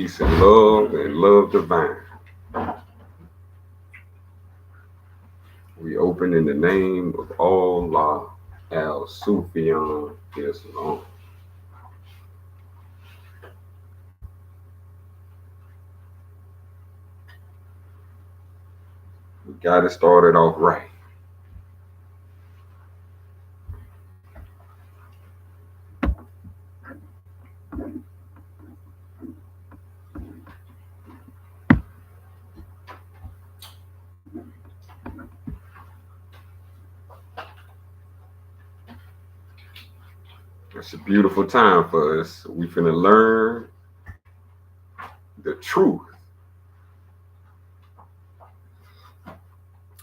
peace and love divine. We open in the name of Allah al Sufyan Islam. We got it started off right. It's a beautiful time for us. We finna learn the truth.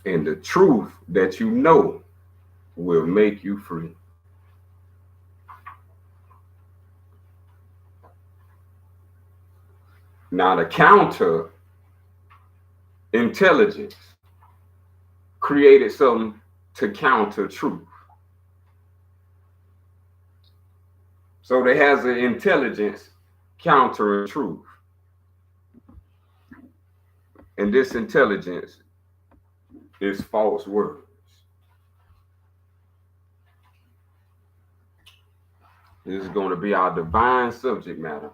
And the truth that you know will make you free. Now, the counter intelligence created something to counter truth. So there has an intelligence countering truth. And this intelligence is false words. This is going to be our divine subject matter,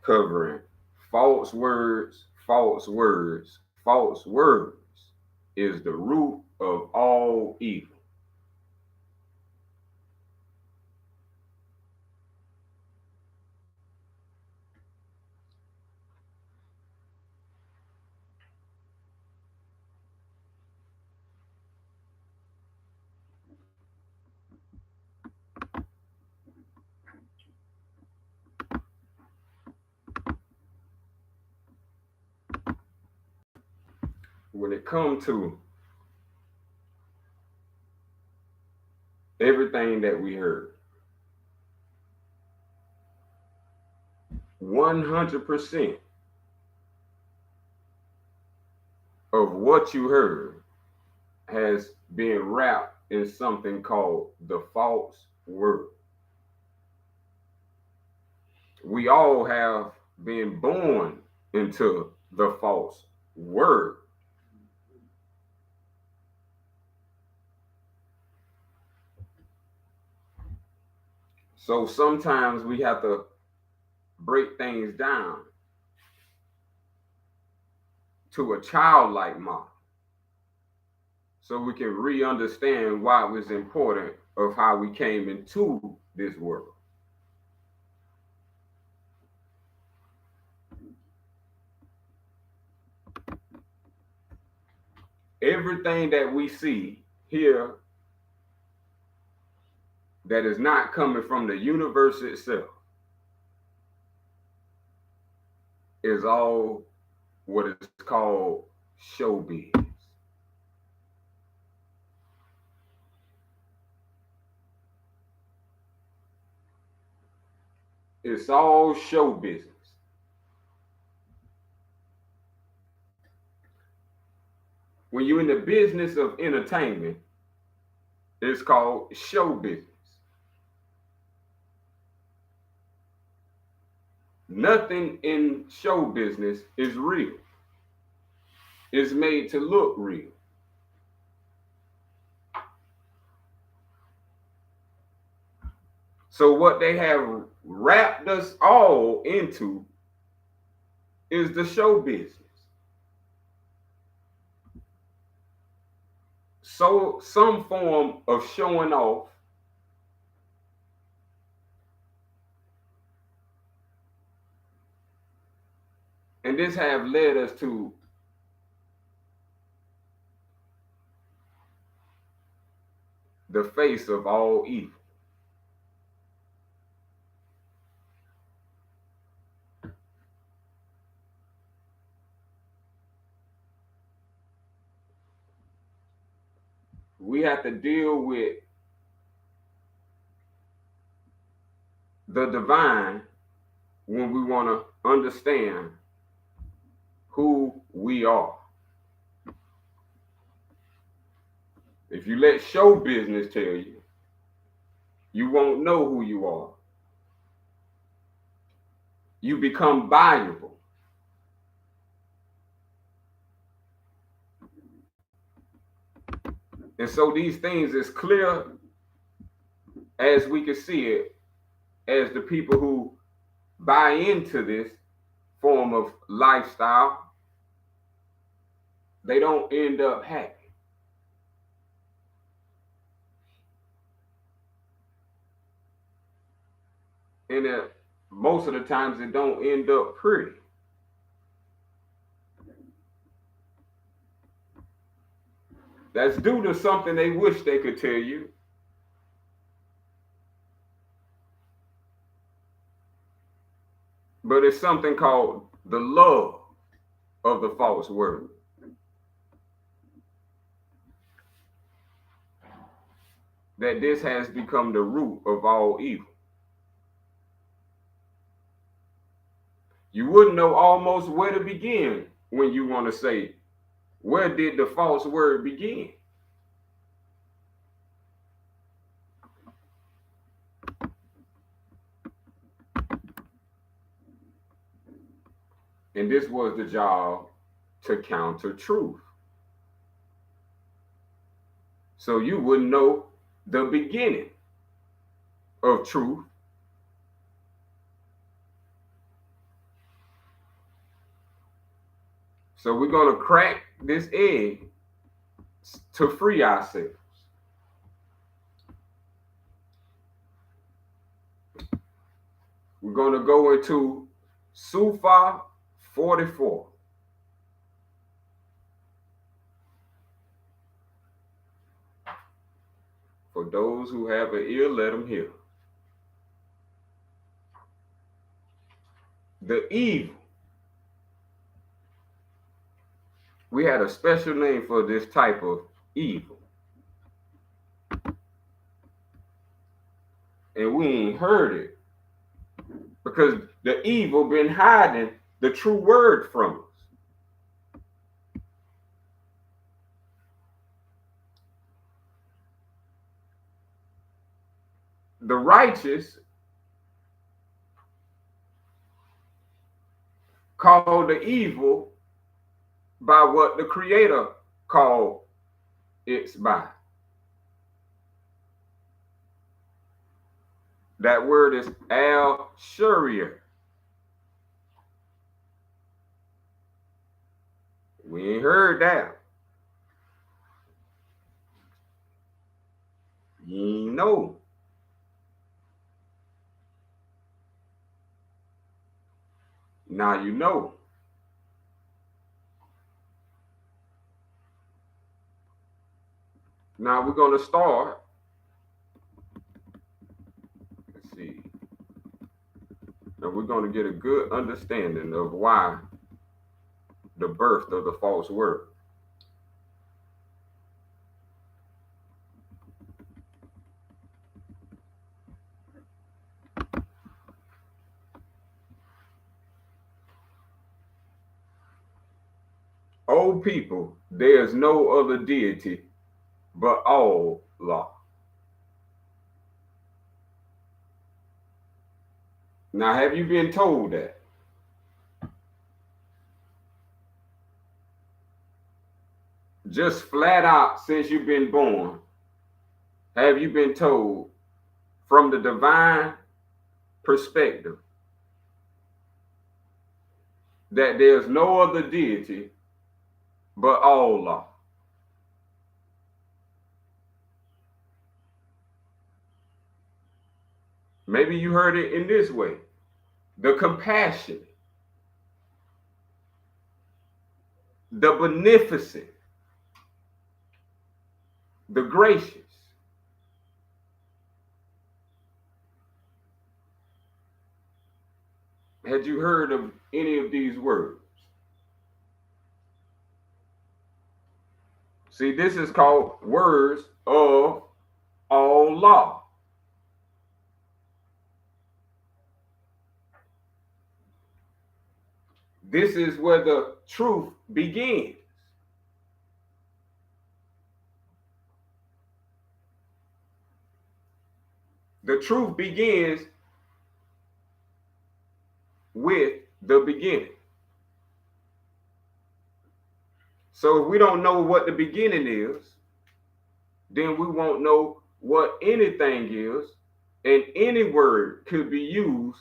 covering false words, false words, false words is the root of all evil. When it comes to everything that we heard, 100% of what you heard has been wrapped in something called the false word. We all have been born into the false word. So sometimes we have to break things down to a childlike model so we can re-understand why it was important of how we came into this world. Everything that we see here that is not coming from the universe itself is all what is called showbiz. It's all show business. When you're in the business of entertainment, it's called show business. Nothing in show business is real. It's made to look real. So what they have wrapped us all into is the show business. So some form of showing off, and this have led us to the face of all evil. We have to deal with the divine when we want to understand who we are. If you let show business tell you, you won't know who you are. you become valuable. And so these things is clear as we can see it, as the people who buy into this form of lifestyle, they don't end up happy. And most of the times it don't end up pretty. That's due to something they wish they could tell you. But it's something called the love of the false word. That this has become the root of all evil. You wouldn't know almost where to begin when you want to say, where did the false word begin? And this was the job to counter truth. So you wouldn't know the beginning of truth. So we're going to crack this egg to free ourselves. We're going to go into Sufa 44. For those who have an ear, let them hear. The evil. We had a special name for this type of evil. And we ain't heard it because the evil been hiding the true word from us. The righteous call the evil by what the Creator called it by. That word is al-Sharia. We ain't heard that. You ain't know. Now you know. Now we're going to start. Let's see. And we're going to get a good understanding of why the birth of the false word. O people, there is no other deity but Allah. Now, have you been told that? Just flat out since you've been born, have you been told from the divine perspective that there's no other deity but Allah? Maybe you heard it in this way: the compassionate, the beneficent, the gracious. Had you heard of any of these words? See, this is called words of Allah. This is where the truth begins. The truth begins with the beginning. So if we don't know what the beginning is, then we won't know what anything is, and any word could be used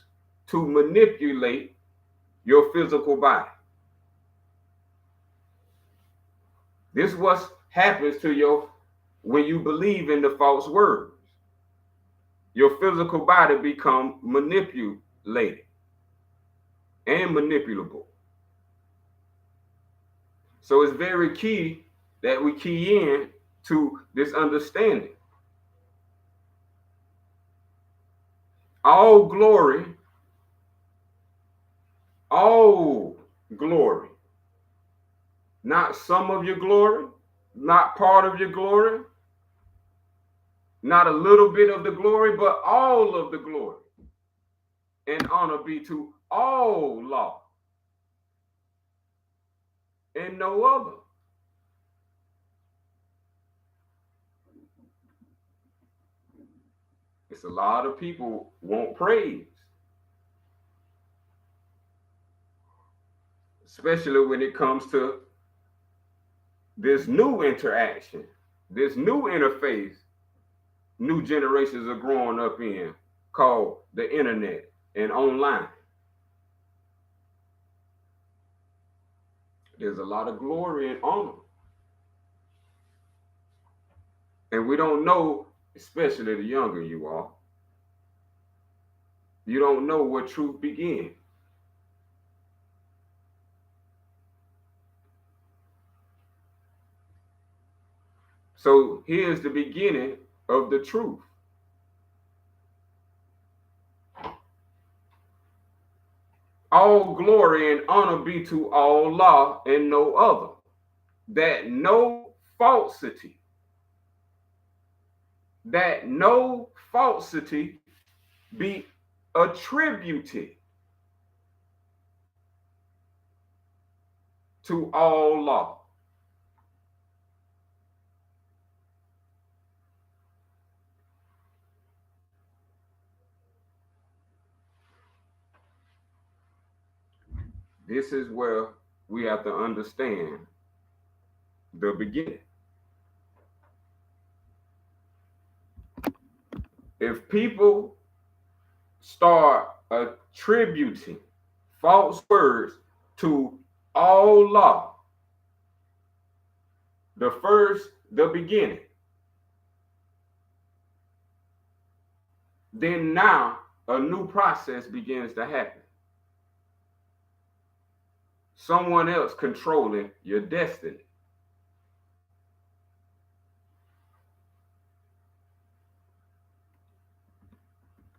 to manipulate your physical body. This is what happens to your when you believe in the false words. Your physical body become manipulated and manipulable. So it's very key that we key in to this understanding. All glory, not some of your glory, not part of your glory, not a little bit of the glory, but all of the glory and honor be to all law and no other. It's a lot of people want praise, especially when it comes to this new interaction, this new interface new generations are growing up in, called the internet and online. There's a lot of glory and honor. And we don't know, especially the younger you are, you don't know where truth begins. So here's the beginning of the truth. All glory and honor be to Allah and no other, that no falsity be attributed to Allah. This is where we have to understand the beginning. If people start attributing false words to Allah, the beginning, then now a new process begins to happen. Someone else controlling your destiny.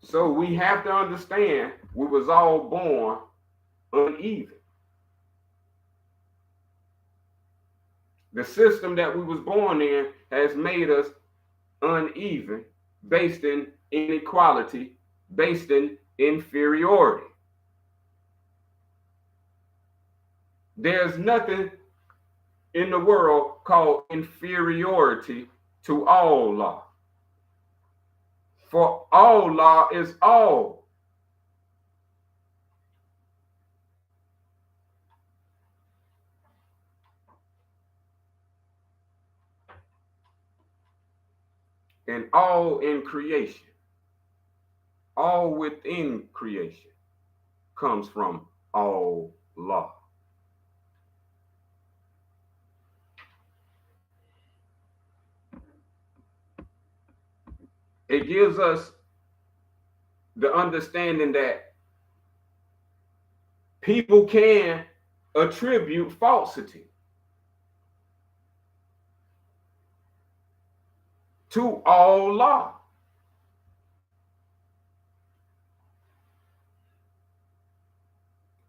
So we have to understand we was all born uneven. The system that we was born in has made us uneven, based in inequality, based in inferiority. There's nothing in the world called inferiority to Allah. For Allah is all. And all in creation, all within creation comes from Allah. It gives us the understanding that people can attribute falsity to Allah.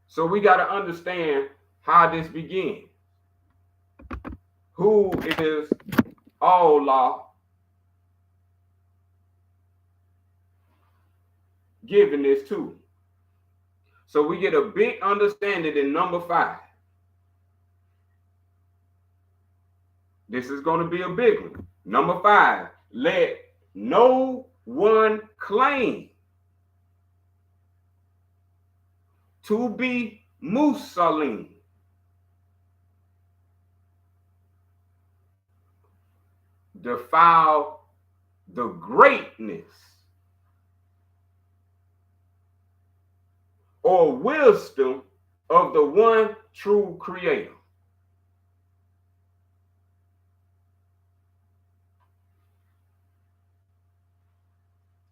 So we got to understand how this begins. Who is Allah giving this to? So we get a big understanding in number 5. This is going to be a big one. Number 5, let no one claim to be Muslim. Defile the greatness or wisdom of the one true creator.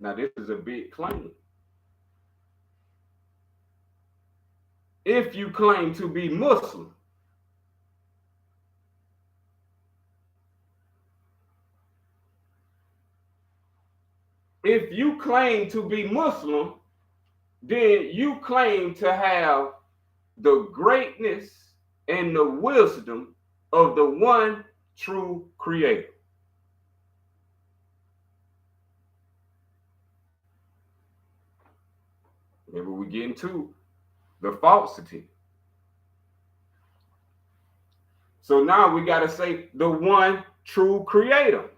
Now, this is a big claim. If you claim to be Muslim, then you claim to have the greatness and the wisdom of the one true creator. Maybe we get into the falsity. So now we got to say the one true creator.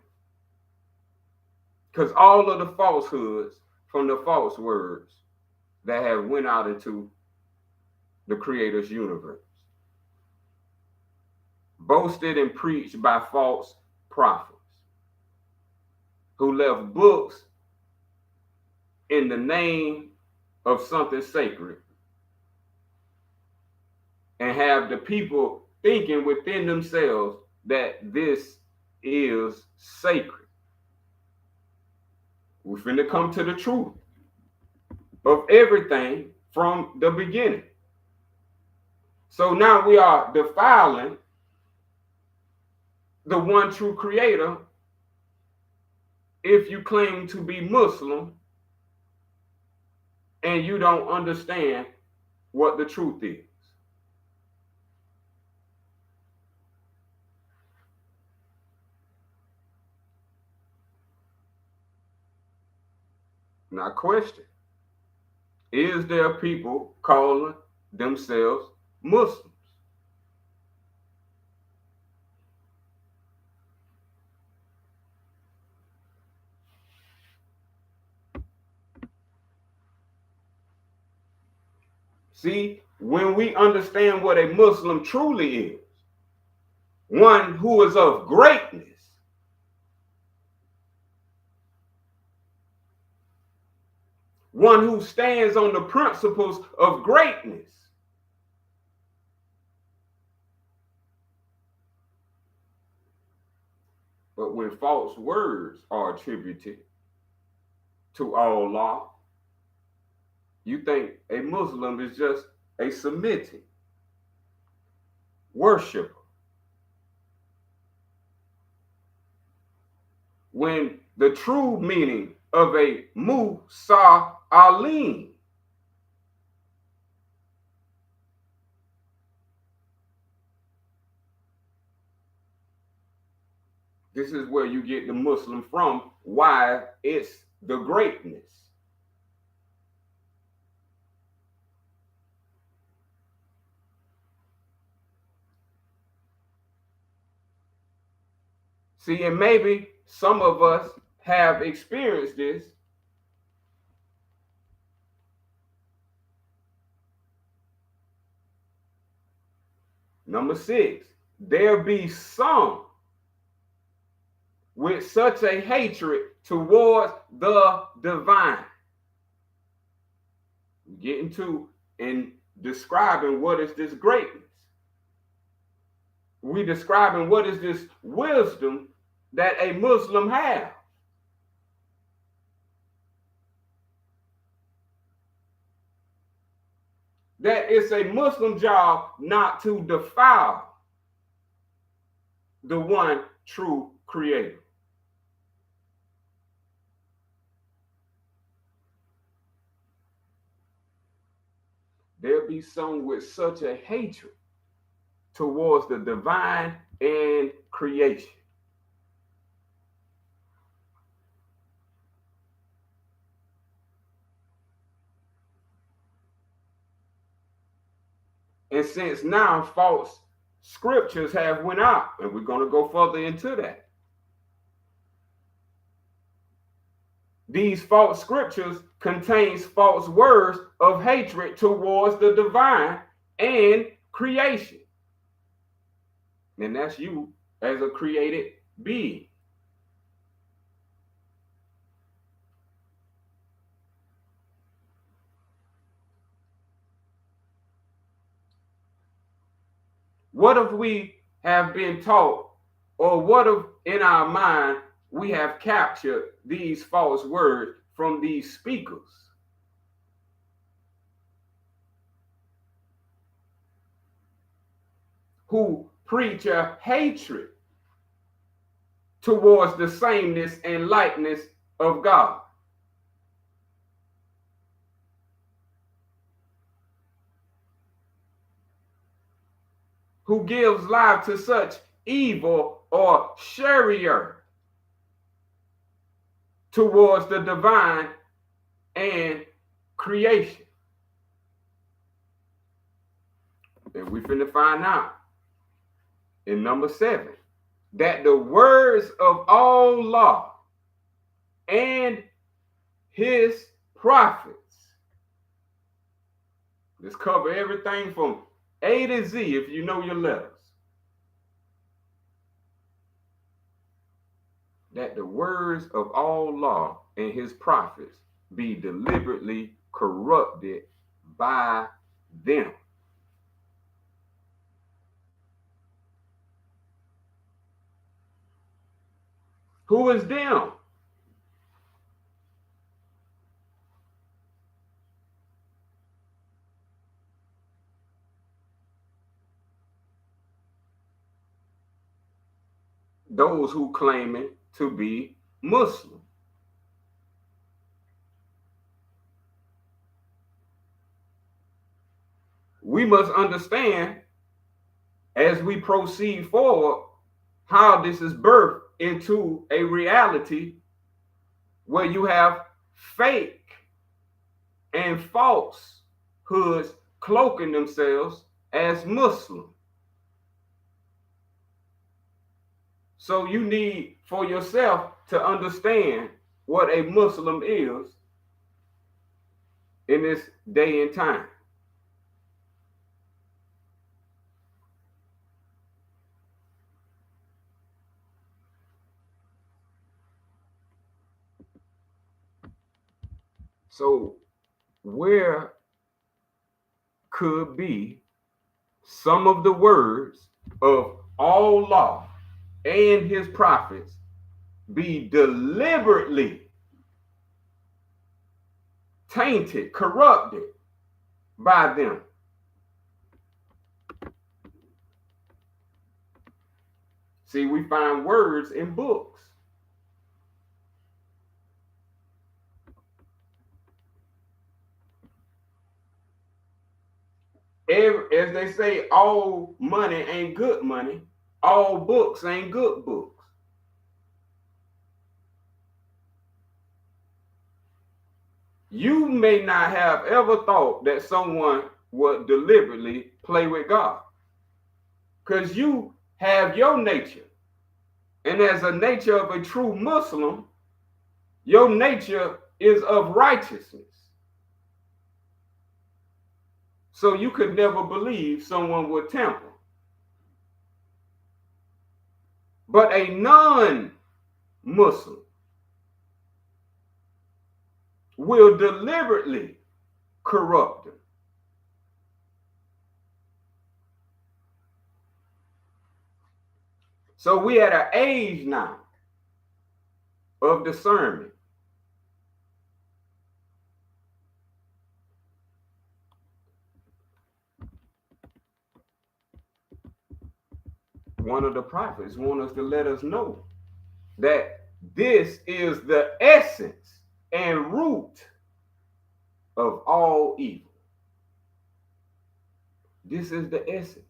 Because all of the falsehoods from the false words that have went out into the creator's universe. Boasted and preached by false prophets who left books in the name of something sacred and have the people thinking within themselves that this is sacred. We're finna come to the truth of everything from the beginning. So now we are defiling the one true creator if you claim to be Muslim and you don't understand what the truth is. Now, question: is there people calling themselves Muslims? See, when we understand what a Muslim truly is, one who is of greatness, one who stands on the principles of greatness, but when false words are attributed to Allah, you think a Muslim is just a Semitic worshiper. When the true meaning of a Musa-Alim this is where you get the Muslim from, why it's the greatness. See, and maybe some of us have experienced this. Number 6, there be some with such a hatred towards the divine. Getting to and describing what is this greatness. We describing what is this wisdom that a Muslim has. That it's a Muslim job not to defile the one true creator. There be some with such a hatred towards the divine and creation. And since now false scriptures have went out, and we're going to go further into that. These false scriptures contains false words of hatred towards the divine and creation. And that's you as a created being. What if we have been taught, or what if in our mind we have captured these false words from these speakers who preach a hatred towards the sameness and likeness of God? Who gives life to such evil or sharia towards the divine and creation? And we finna find out in number 7 that the words of Allah and his prophets, let's cover everything from A to Z if you know your letters, that the words of Allah and his prophets be deliberately corrupted by them. Who is them? Those who claiming to be Muslim. We must understand as we proceed forward how this is birthed into a reality where you have fake and falsehoods cloaking themselves as Muslim. So you need for yourself to understand what a Muslim is in this day and time. So where could be some of the words of Allah and his prophets be deliberately tainted, corrupted by them? See, we find words in books. As they say, all money ain't good money. All books ain't good books. You may not have ever thought that someone would deliberately play with God, because you have your nature. And as a nature of a true Muslim, your nature is of righteousness. So you could never believe someone would tamper. But a non-Muslim will deliberately corrupt them. So we at an age now of discernment. One of the prophets want us to let us know that this is the essence and root of all evil. This is the essence.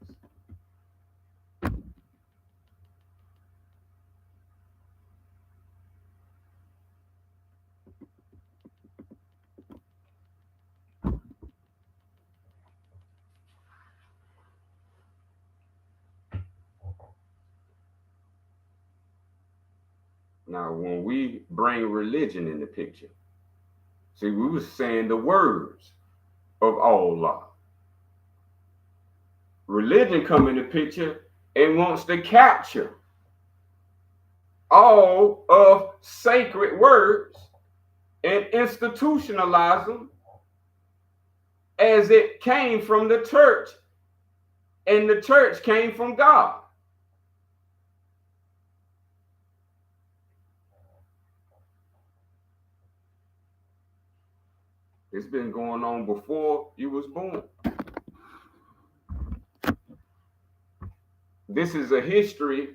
Now, when we bring religion in the picture, see, we were saying the words of Allah. Religion come in the picture and wants to capture all of sacred words and institutionalize them as it came from the church, and the church came from God. It's been going on before you was born. This is a history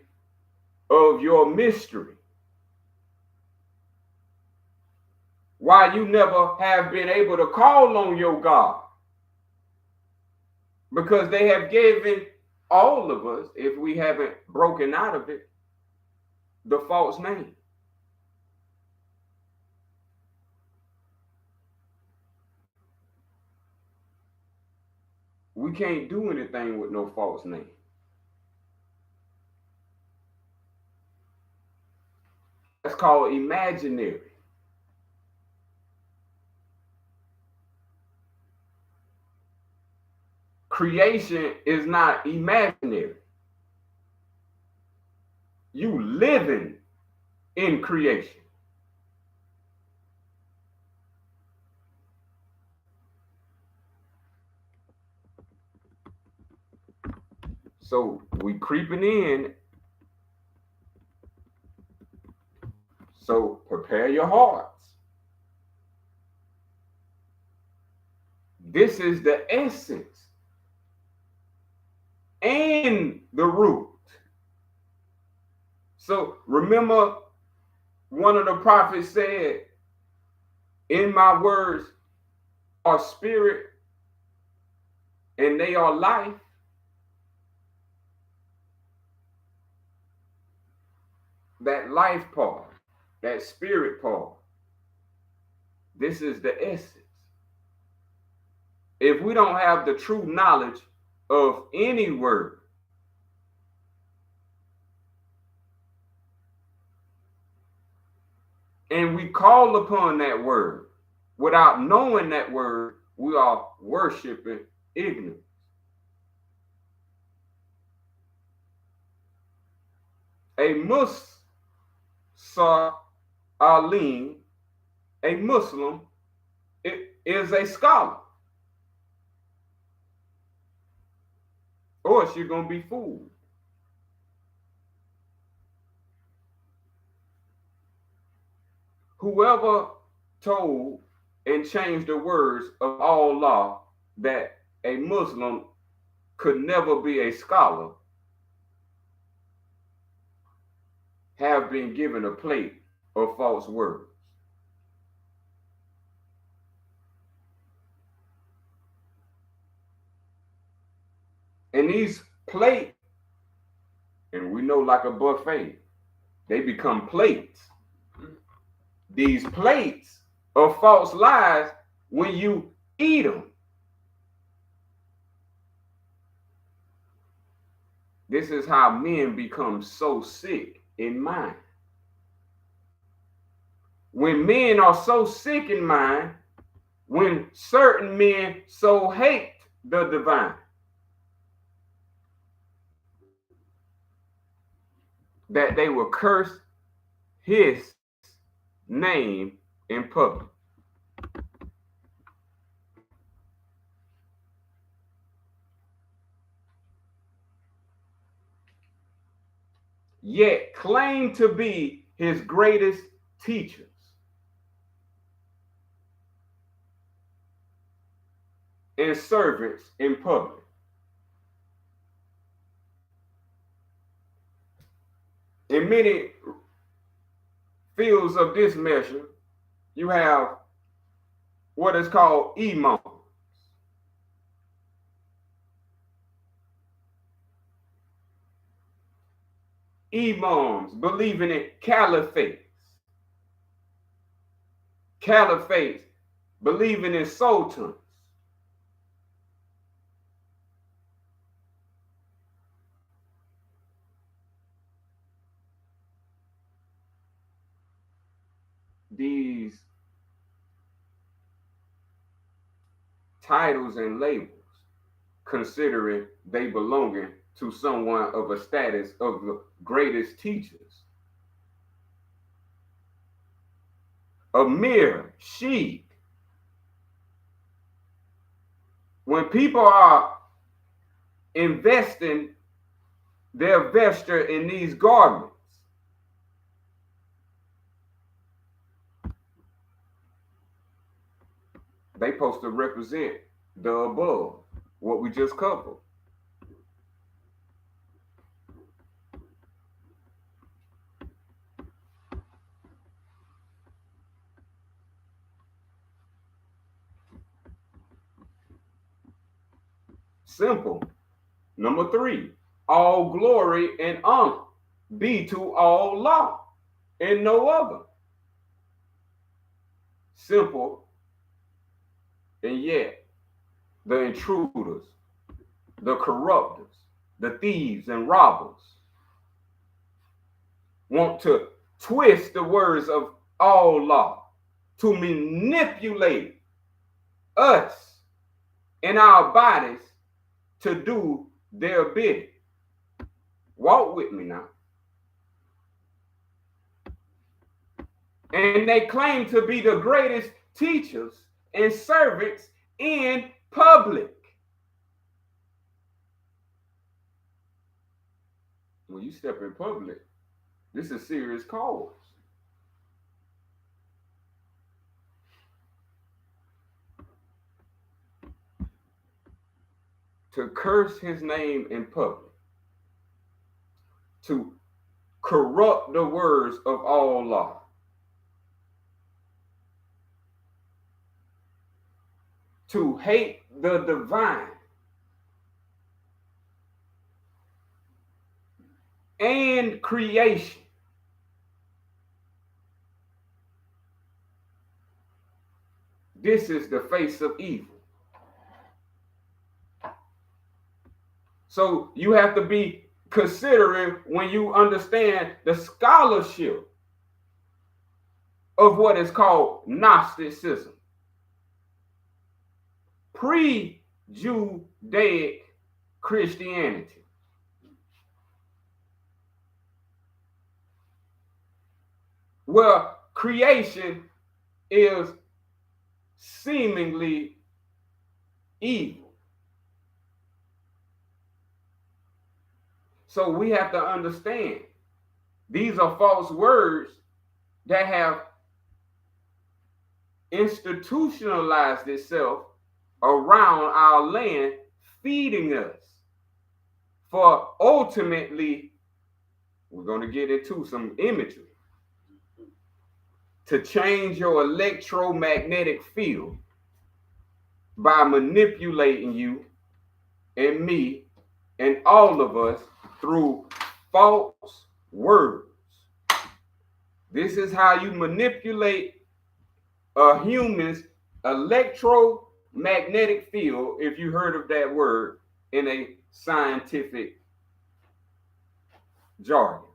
of your mystery. Why you never have been able to call on your God. Because they have given all of us, if we haven't broken out of it, the false name. We can't do anything with no false name. That's called imaginary. Creation is not imaginary. You living in creation. So we creeping in. So prepare your hearts. This is the essence and the root. So remember, one of the prophets said, in my words are spirit and they are life. That life part, that spirit part, this is the essence. If we don't have the true knowledge of any word, and we call upon that word without knowing that word, we are worshiping ignorance. A Alim, a Muslim, is a scholar. Or else you're going to be fooled. Whoever told and changed the words of Allah that a Muslim could never be a scholar have been given a plate of false words. And these plates, and we know like a buffet, they become plates. These plates of false lies, when you eat them, this is how men become so sick in mind. When men are so sick in mind, when certain men so hate the divine, that they will curse his name in public. Yet claim to be his greatest teachers. And servants in public. In many fields of this measure, you have what is called imams. Imams believing in caliphates. Caliphates believing in sultans. these titles and labels, considering they belonging to someone of a status of the greatest teachers. Amir, Sheikh. When people are investing their vesture in these garments, they supposed to represent the above, what we just covered. Simple. Number 3, all glory and honor be to Allah and no other. Simple. And yet, the intruders, the corrupters, the thieves and robbers want to twist the words of Allah to manipulate us and our bodies to do their bidding. Walk with me now. And they claim to be the greatest teachers and servants in public. When you step in public, this is serious cause. To curse his name in public, to corrupt the words of Allah, to hate the divine, and creation. This is the face of evil. So you have to be considering when you understand the scholarship of what is called Gnosticism, pre-Judaic Christianity. Where creation is seemingly evil. So we have to understand these are false words that have institutionalized itself around our land, feeding us. For ultimately, we're going to get into some imagery to change your electromagnetic field by manipulating you and me and all of us through false words. This is how you manipulate a human's electromagnetic field, if you heard of that word in a scientific jargon.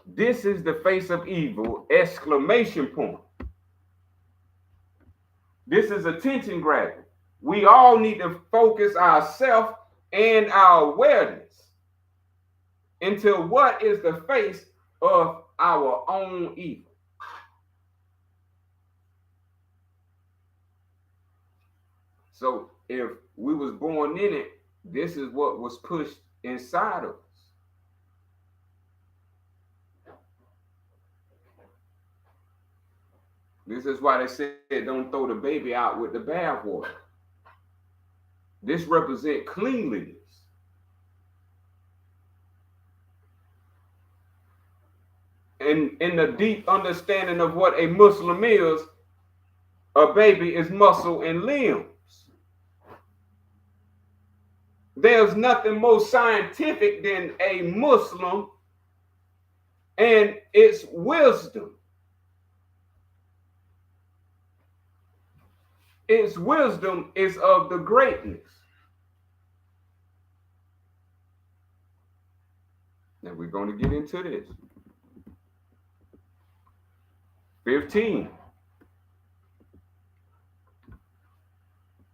This is the face of evil, exclamation point. This is attention grabbing. We all need to focus ourselves and our awareness into what is the face of our own evil. So if we was born in it, this is what was pushed inside of us. This is why they said don't throw the baby out with the bathwater. This represents cleanliness. And in the deep understanding of what a Muslim is, a baby is muscle and limbs. There's nothing more scientific than a Muslim and its wisdom. Its wisdom is of the greatness. And we're going to get into this. 15.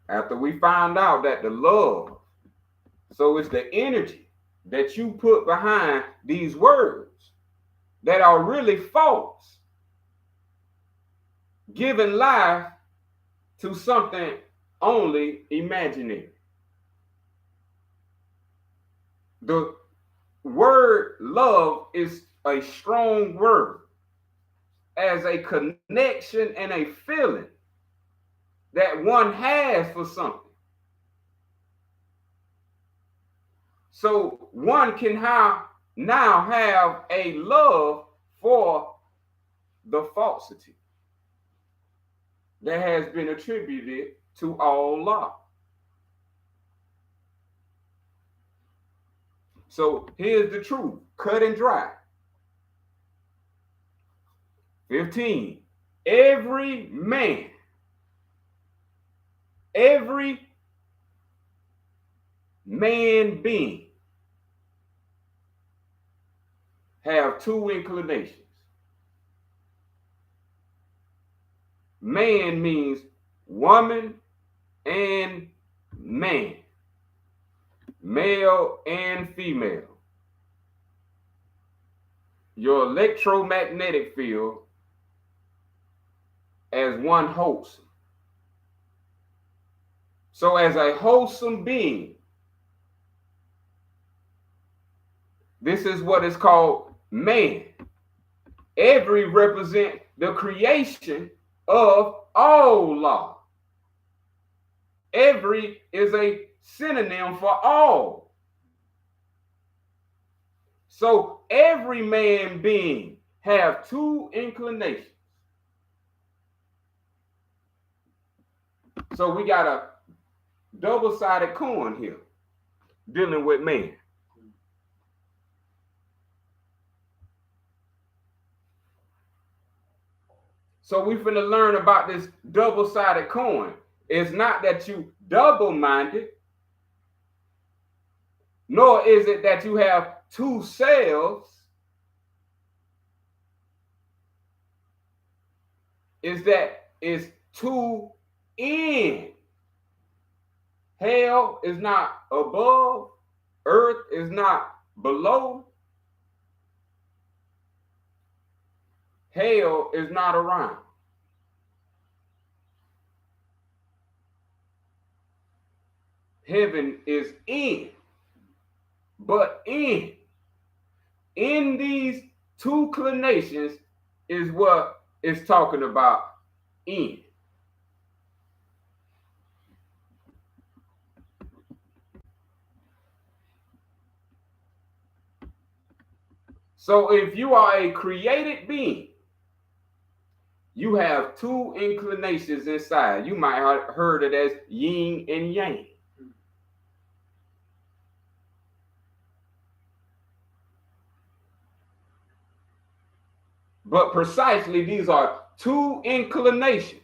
After we find out that the love, so it's the energy that you put behind these words that are really false, giving life to something only imaginary. The word love is a strong word as a connection and a feeling that one has for something. So one can now have a love for the falsity that has been attributed to Allah. So here's the truth, cut and dry. 15. Every man being have two inclinations. Man means woman and man, male and female. Your electromagnetic field as one wholesome. So as a wholesome being, this is what is called man. Every represent the creation of Allah. Every is a synonym for all. So every man being have two inclinations. So we got a double-sided coin here dealing with man. So we finna learn about this double-sided coin. It's not that you double-minded, nor is it that you have two selves. Is that it's two in. Hell is not above, earth is not below, hell is not around. Heaven is in, but in these two inclinations is what it's talking about in. So if you are a created being, you have two inclinations inside. You might have heard it as yin and yang. But precisely these are two inclinations.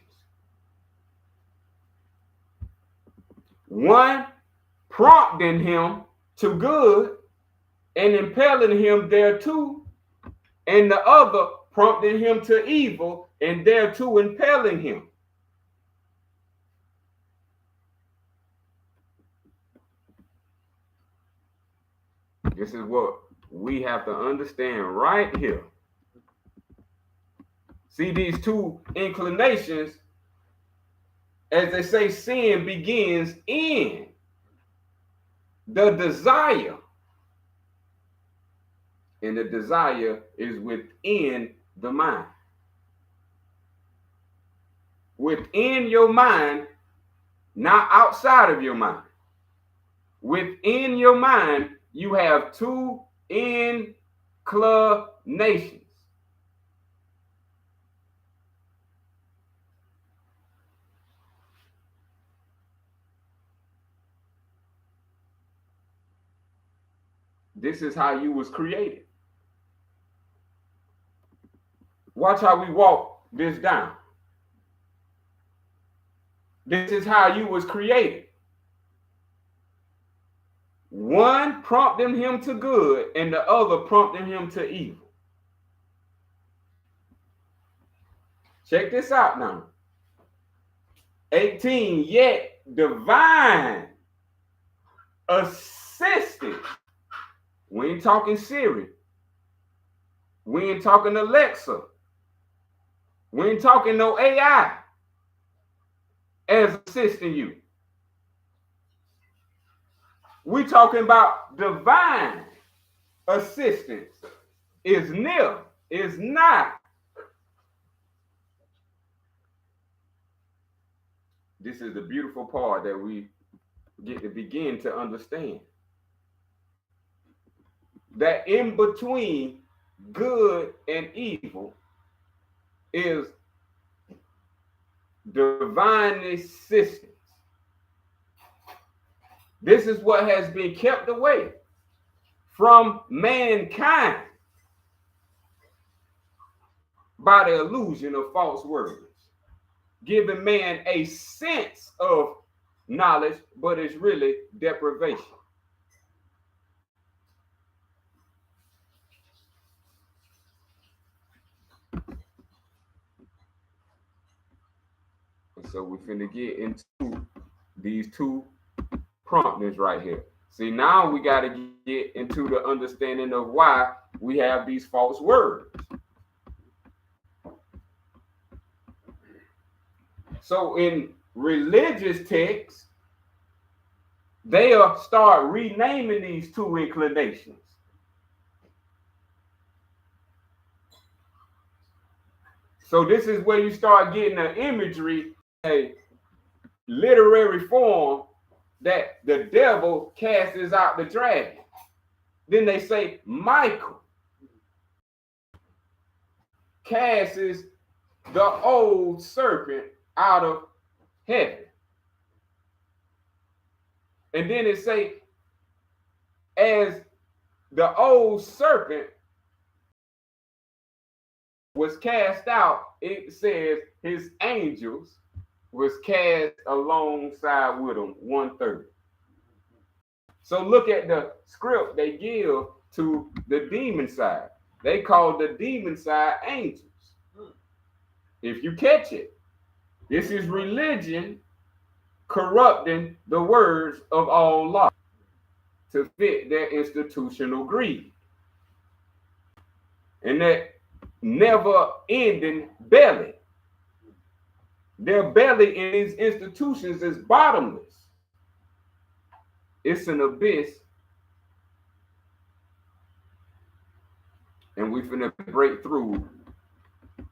One prompting him to good and impelling him thereto, and the other prompting him to evil and thereto impelling him. This is what we have to understand right here. See, these two inclinations, as they say, sin begins in the desire. And the desire is within the mind. Within your mind, not outside of your mind. Within your mind, you have two inclinations. This is how you was created. Watch how we walk this down. This is how you was created. one prompting him to good and the other prompting him to evil. Check this out now. 18, yet divine assistance. We ain't talking Siri. We ain't talking Alexa. We ain't talking no AI as assisting you. We talking about divine assistance. Is near, is not. This is the beautiful part that we get to begin to understand. That in between good and evil is divine assistance. This is what has been kept away from mankind by the illusion of false words, giving man a sense of knowledge, but it's really deprivation. And so we're finna get into these two promptings right here. See, now we got to get into the understanding of why we have these false words. So in religious texts, they'll start renaming these two inclinations. So this is where you start getting an imagery, a literary form, that the devil casts out the dragon. Then they say Michael casts the old serpent out of heaven. And then it say, as the old serpent was cast out, it says his angels was cast alongside with him 1/3. So look at the script they give to the demon side. They call the demon side angels. If you catch it, this is religion corrupting the words of all law to fit their institutional greed. And that never-ending belly. Their belly in these institutions is bottomless. It's an abyss. And we finna break through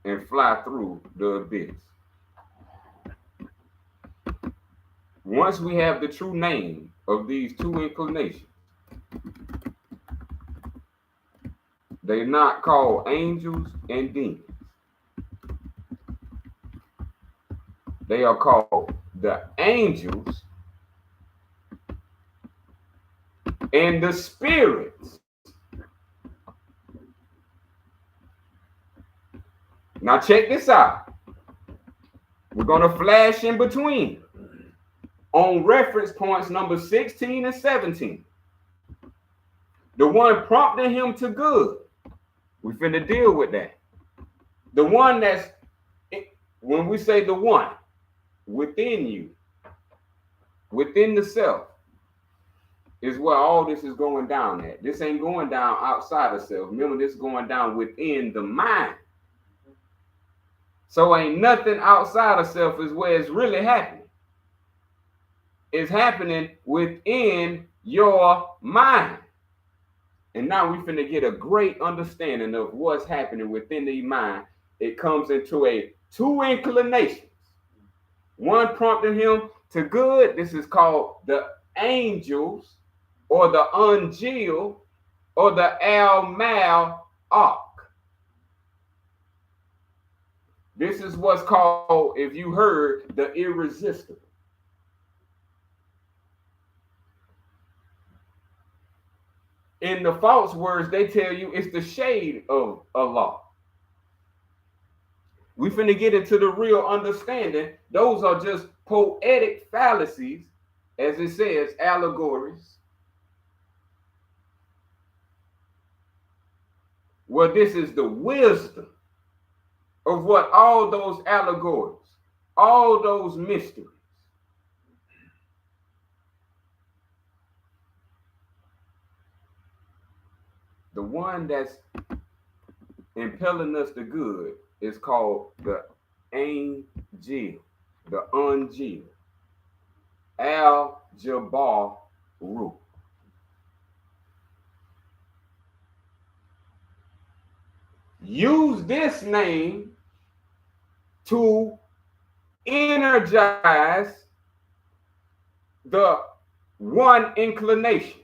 and fly through the abyss. Once we have the true name of these two inclinations, they're not called angels and demons. They are called the angels and the spirits. Now check this out. We're going to flash in between on reference points number 16 and 17. The one prompting him to good. We finna deal with that. The one that's, when we say the one, within you, within the self, is where all this is going down at. This ain't going down outside of self. Remember, this is going down within the mind. So ain't nothing outside of self is where it's really happening. It's happening within your mind. And now we finna get a great understanding of what's happening within the mind. It comes into two inclinations. One prompting him to good. This is called the angels, or the angel, or the al-mal-ak. This is what's called, if you heard, the irresistible. In the false words, they tell you it's the shade of Allah. We finna get into the real understanding. Those are just poetic fallacies, as it says, allegories. Well, this is the wisdom of what all those allegories, all those mysteries. The one that's impelling us to good is called the angel, the angel, Al-Jabaru. Use this name to energize the one inclination.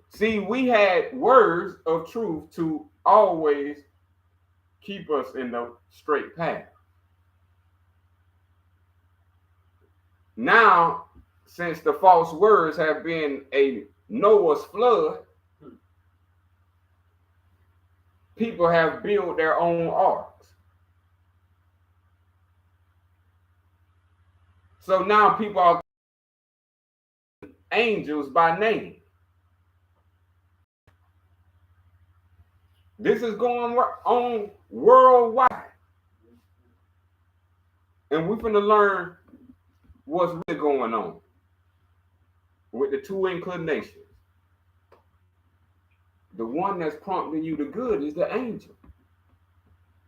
See, we had words of truth to always keep us in the straight path. Now, since the false words have been a Noah's flood, people have built their own arks. So now people are angels by name. This is going on worldwide. And we're going to learn what's really going on with the two inclinations. The one that's prompting you to good is the angel.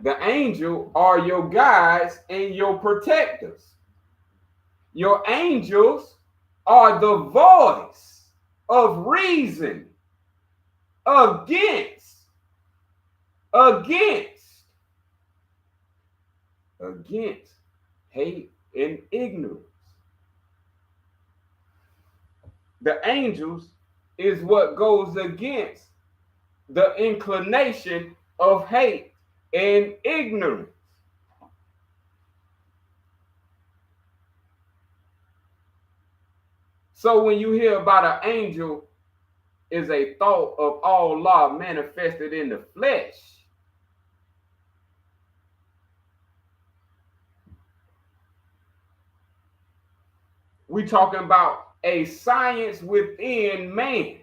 The angel are your guides and your protectors. Your angels are the voice of reason against hate and ignorance. The angels is what goes against the inclination of hate and ignorance. So when you hear about an angel is a thought of Allah manifested in the flesh, we talking about a science within man.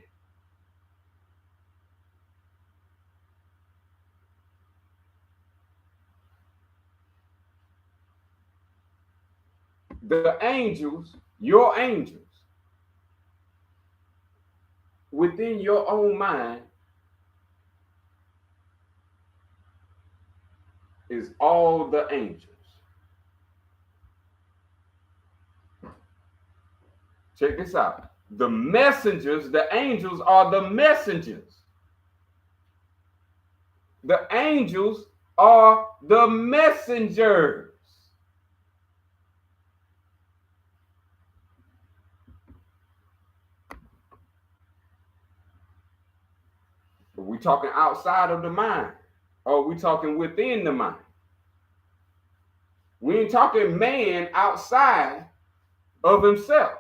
The angels, your angels, within your own mind is all the angels. Check this out. The messengers, the angels are the messengers. The angels are the messengers. Are we talking outside of the mind? Or are we talking within the mind? We ain't talking man outside of himself.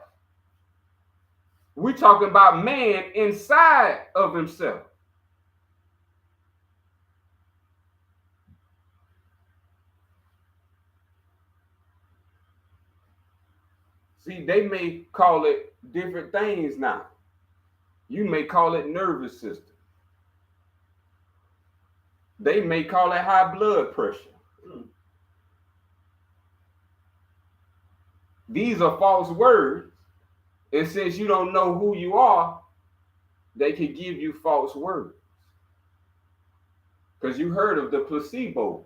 We're talking about man inside of himself. See, they may call it different things now. You may call it nervous system. They may call it high blood pressure. These are false words. And since you don't know who you are, they can give you false words. Because you heard of the placebo.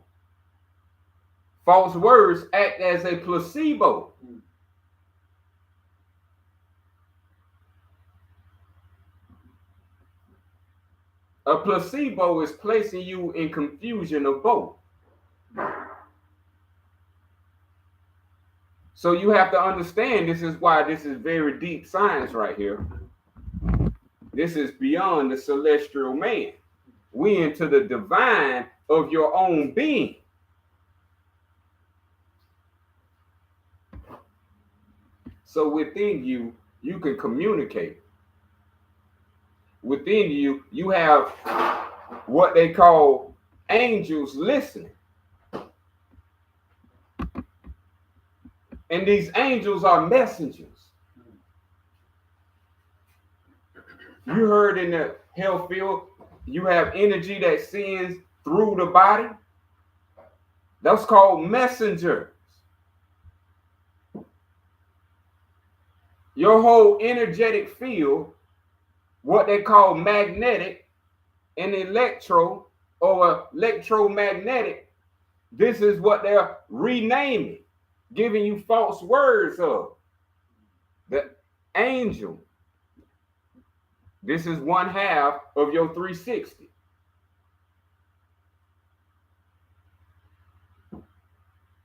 False words act as a placebo. A placebo is placing you in confusion of both. So you have to understand, this is why this is very deep science right here. This is beyond the celestial man. We into the divine of your own being. So within you, you can communicate. Within you, you have what they call angels listening. And these angels are messengers. You heard in health field, you have energy that sends through the body. That's called messengers. Your whole energetic field, what they call magnetic and electro or electromagnetic, this is what they're renaming, giving you false words of. The angel, this is one half of your 360.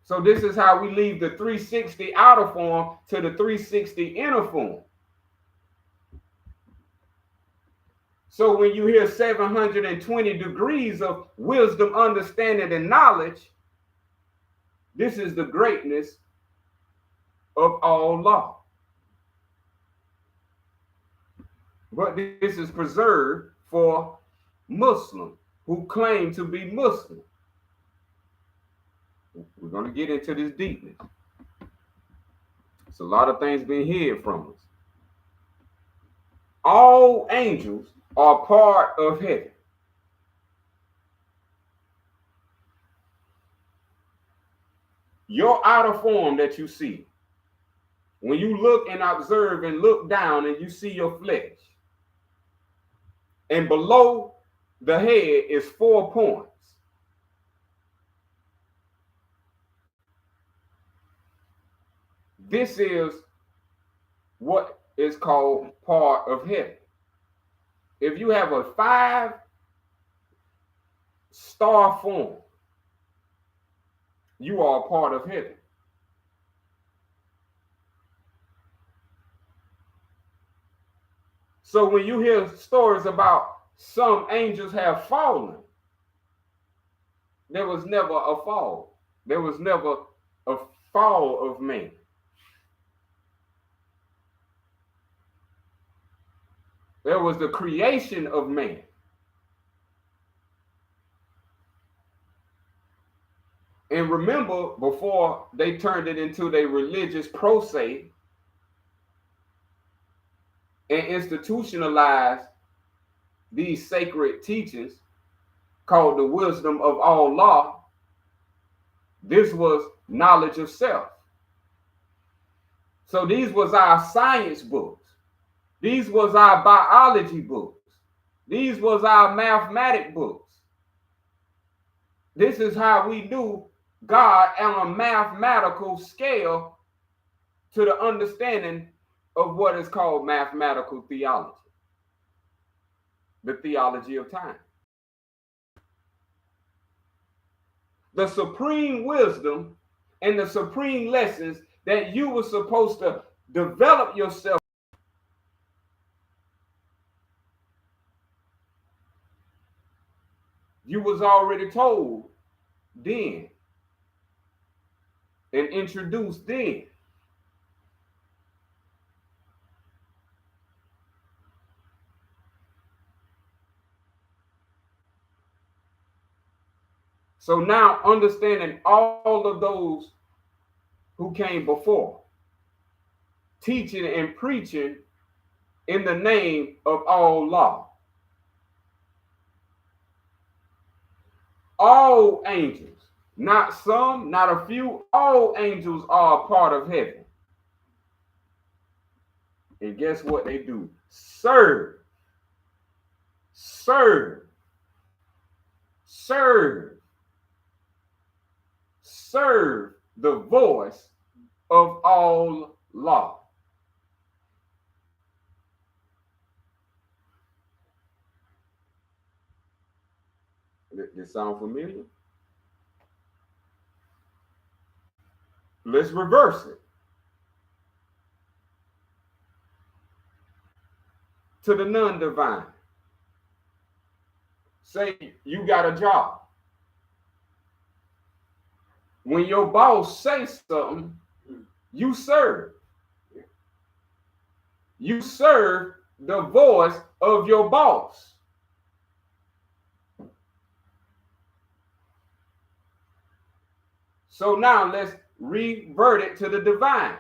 So this is how we leave the 360 outer form to the 360 inner form. So when you hear 720 degrees of wisdom, understanding, and knowledge, this is the greatness of all law. But this is preserved for Muslims who claim to be Muslim. We're going to get into this deepness. It's a lot of things being hid from us. All angels are part of heaven. Your outer form that you see, when you look and observe and look down and you see your flesh, and below the head is 4 points. This is what is called part of heaven. If you have a 5-star form, you are a part of heaven. So when you hear stories about some angels have fallen, there was never a fall. There was never a fall of man. There was the creation of man. And remember, before they turned it into their religious crusade and institutionalized these sacred teachings called the wisdom of all law, this was knowledge of self. So these was our science books. These was our biology books. These was our mathematic books. This is how we knew God on a mathematical scale to the understanding of what is called mathematical theology, the theology of time. The supreme wisdom and the supreme lessons that you were supposed to develop yourself. You was already told then and introduced then. So now understanding all of those who came before, teaching and preaching in the name of all law. All angels, not some, not a few, all angels are a part of heaven. And guess what they do? Serve. Serve. Serve. Serve the voice of all law. This sound familiar? Let's reverse it. To the non-divine. Say you got a job. When your boss says something, you serve. You serve the voice of your boss. So now let's revert it to the divine.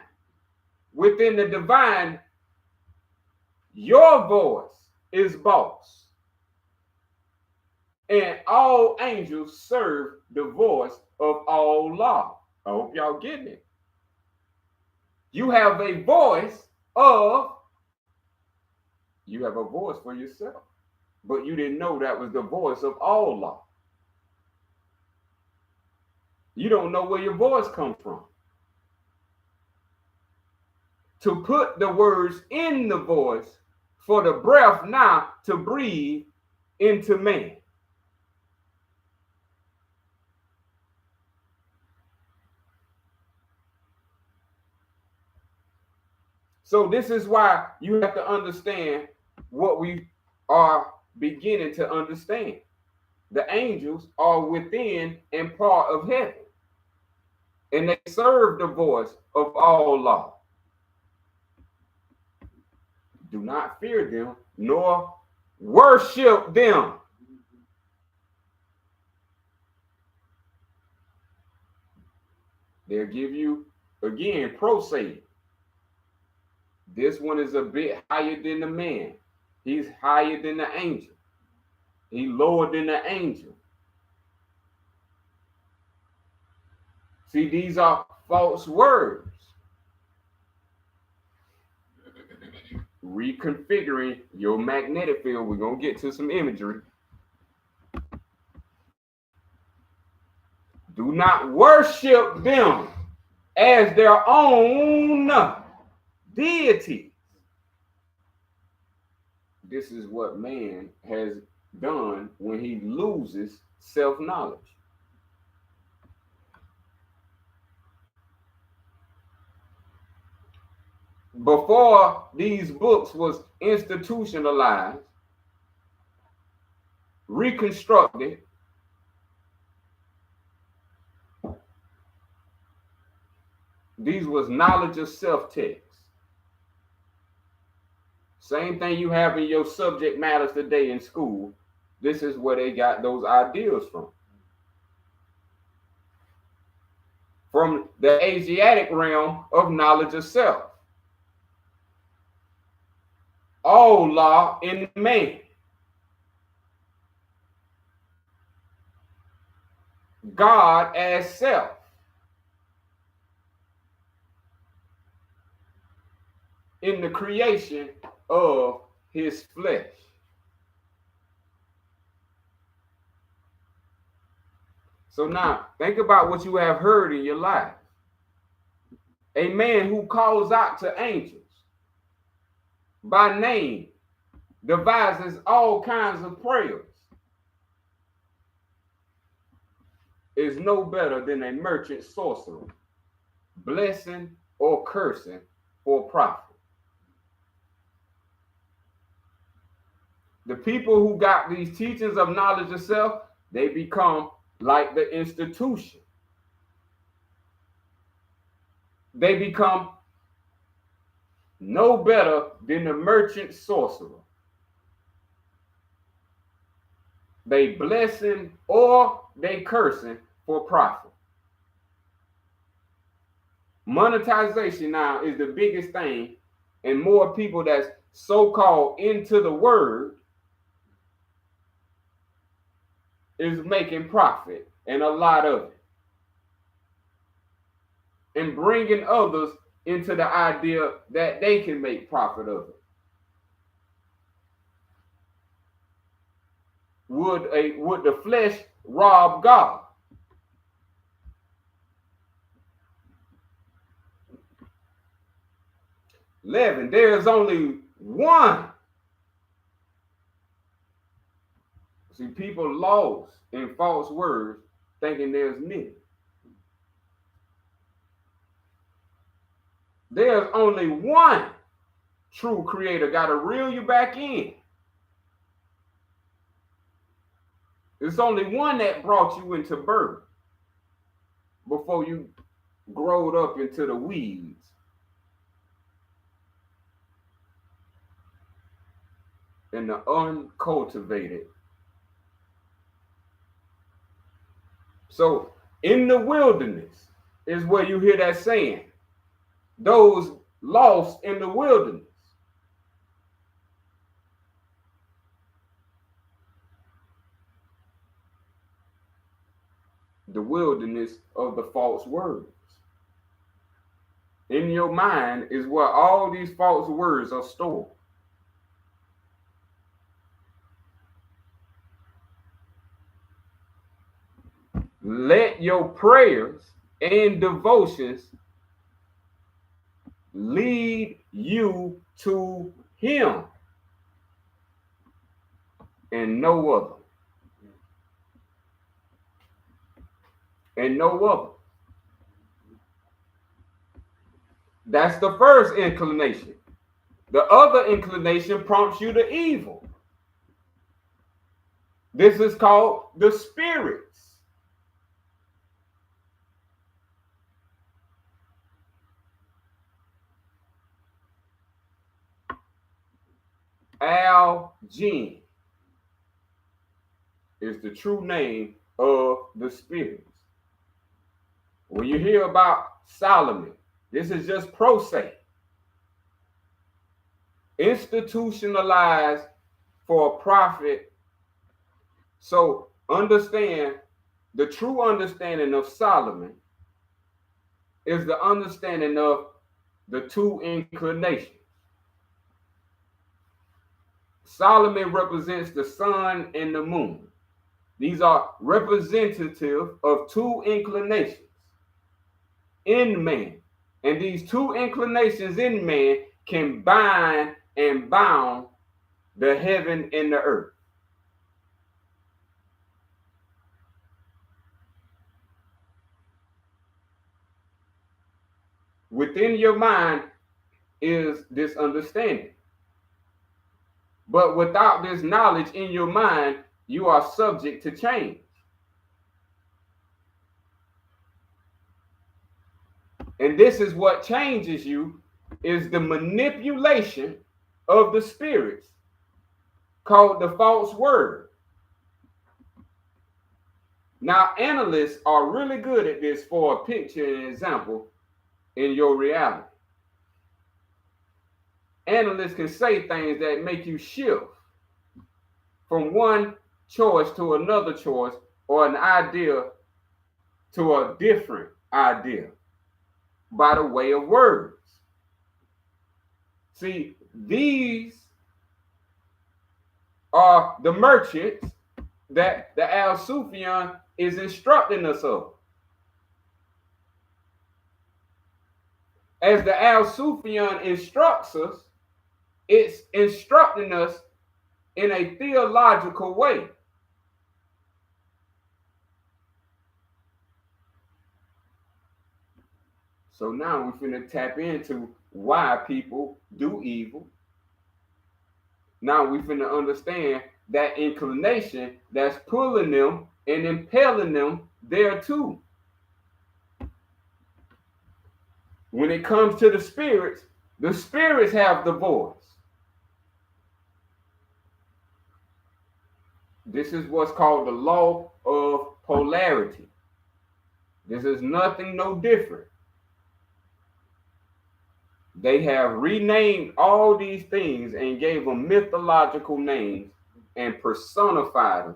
Within the divine, your voice is boss. And all angels serve the voice of all law. I hope y'all getting it. You have a voice of, you have a voice for yourself, but you didn't know that was the voice of all law. You don't know where your voice comes from. To put the words in the voice for the breath now to breathe into man. So this is why you have to understand what we are beginning to understand. The angels are within and part of heaven, and they serve the voice of all law. Do not fear them, nor worship them. They'll give you, again, prosade. This one is a bit higher than the man. He's higher than the angel. He's lower than the angel. See, these are false words. Reconfiguring your magnetic field. We're going to get to some imagery. Do not worship them as their own deity. This is what man has done when he loses self-knowledge. Before these books was institutionalized, reconstructed, these was knowledge of self text. Same thing you have in your subject matters today in school. This is where they got those ideas from. From the Asiatic realm of knowledge of self. All law in man. God as self. In the creation of his flesh. So now, think about what you have heard in your life. A man who calls out to angels by name, devises all kinds of prayers, is no better than a merchant sorcerer, blessing or cursing for profit. The people who got these teachings of knowledge of self, they become like the institution. They become no better than the merchant sorcerer. They blessing or they cursing for profit. Monetization now is the biggest thing, and more people that's so-called into the word is making profit, and a lot of it, and bringing others into the idea that they can make profit of it. Would the flesh rob God? There is only one. See, people lost in false words, thinking there's many. There's only one true creator. Got to reel you back in. It's only one that brought you into birth before you growed up into the weeds. And the uncultivated. So in the wilderness is where you hear that saying, those lost in the wilderness. the wilderness of the false words. In your mind is where all these false words are stored. Let your prayers and devotions lead you to him and no other. And no other. That's the first inclination. The other inclination prompts you to evil. This is called the spirits. Al-Jinn is the true name of the spirits. When you hear about Solomon, this is just prosaic, institutionalized for a prophet. So understand, the true understanding of Solomon is the understanding of the two inclinations. Solomon represents the sun and the moon. These are representative of two inclinations in man. And these two inclinations in man can bind and bound the heaven and the earth. Within your mind is this understanding. But without this knowledge in your mind, you are subject to change. And this is what changes you, is the manipulation of the spirits, called the false word. Now, analysts are really good at this for a picture and example in your reality. Analysts can say things that make you shift from one choice to another choice, or an idea to a different idea by the way of words. See, these are the merchants that the Al-Sufyan is instructing us of. As the Al-Sufyan instructs us, it's instructing us in a theological way. So now we're finna tap into why people do evil. Now we're finna understand that inclination that's pulling them and impelling them there too. When it comes to the spirits have the voice. This is what's called the law of polarity. This is nothing no different. They have renamed all these things and gave them mythological names and personified them.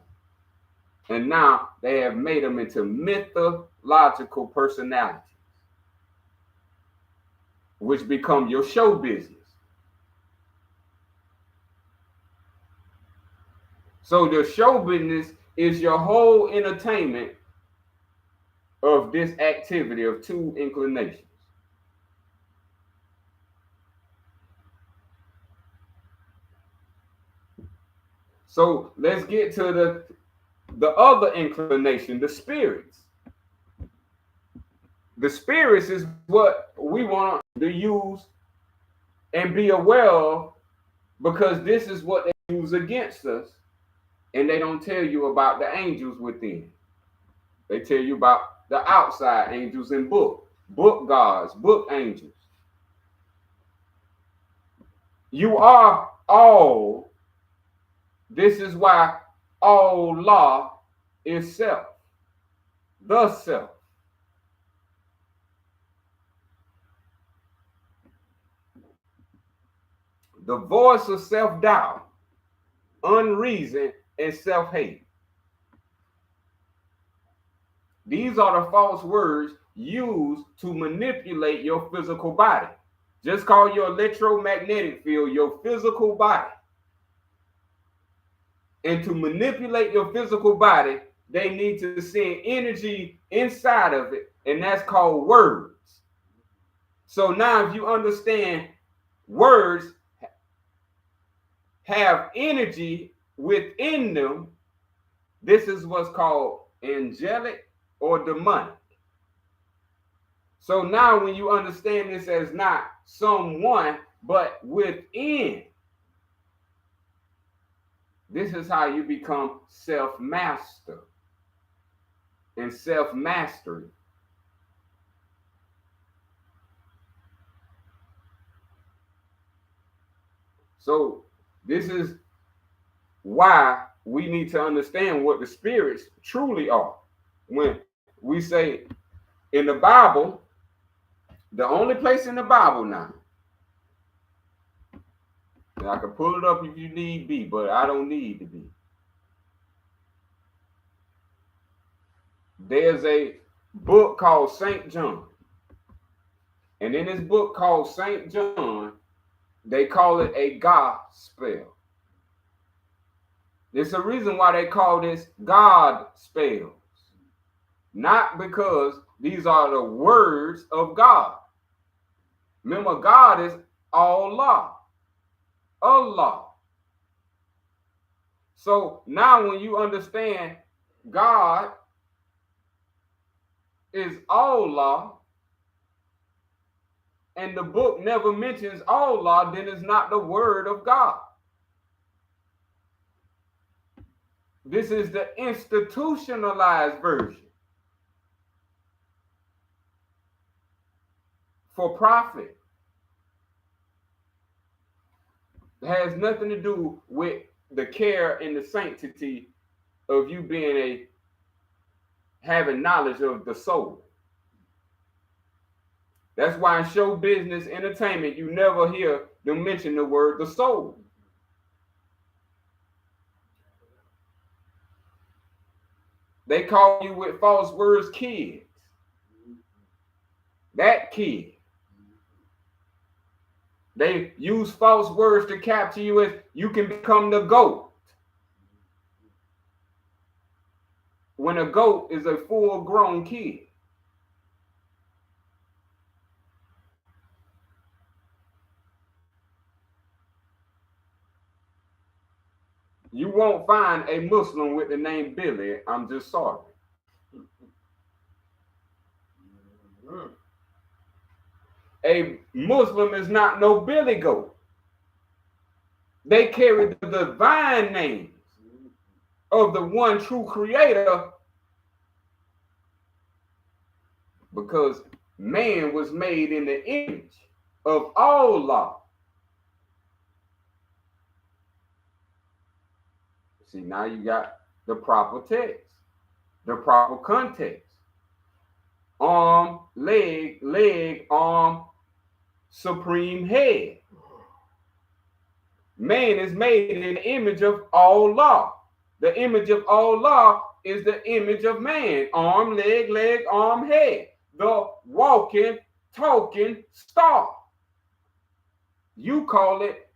And now they have made them into mythological personalities, which become your show business. So the show business is your whole entertainment of this activity of two inclinations. So let's get to the other inclination, the spirits. The spirits is what we want to use and be aware of, because this is what they use against us. And they don't tell you about the angels within. They tell you about the outside angels in book gods, book angels. You are all. This is why all law is self, the self. The voice of self-doubt, unreason, and self-hate. These are the false words used to manipulate your physical body. Just call your electromagnetic field your physical body. And to manipulate your physical body, they need to send energy inside of it, and that's called words. So now if you understand words have energy within them, this is what's called angelic or demonic. So now when you understand this as not someone, but within, this is how you become self-master and self-mastery. So this is why we need to understand what the spirits truly are. When we say in the Bible, the only place in the Bible now, and I can pull it up if you need be, but I don't need to be. There's a book called St. John. And in this book called St. John, they call it a gospel. There's a reason why they call this God spells. Not because these are the words of God. Remember, God is Allah. Allah. So now when you understand God is Allah, and the book never mentions Allah, then it's not the word of God. This is the institutionalized version for profit. It has nothing to do with the care and the sanctity of you being having knowledge of the soul. That's why in show business entertainment, you never hear them mention the word the soul. They call you with false words kids. That kid. They use false words to capture you as you can become the goat. When a goat is a full-grown kid. You won't find a Muslim with the name Billy. I'm just sorry. A Muslim is not no Billy goat. They carry the divine names of the one true creator, because man was made in the image of Allah. See, now you got the proper text, the proper context. Arm, leg, arm, supreme head. Man is made in the image of Allah. The image of Allah is the image of man. Arm, leg, arm, head. The walking, talking star. You call it,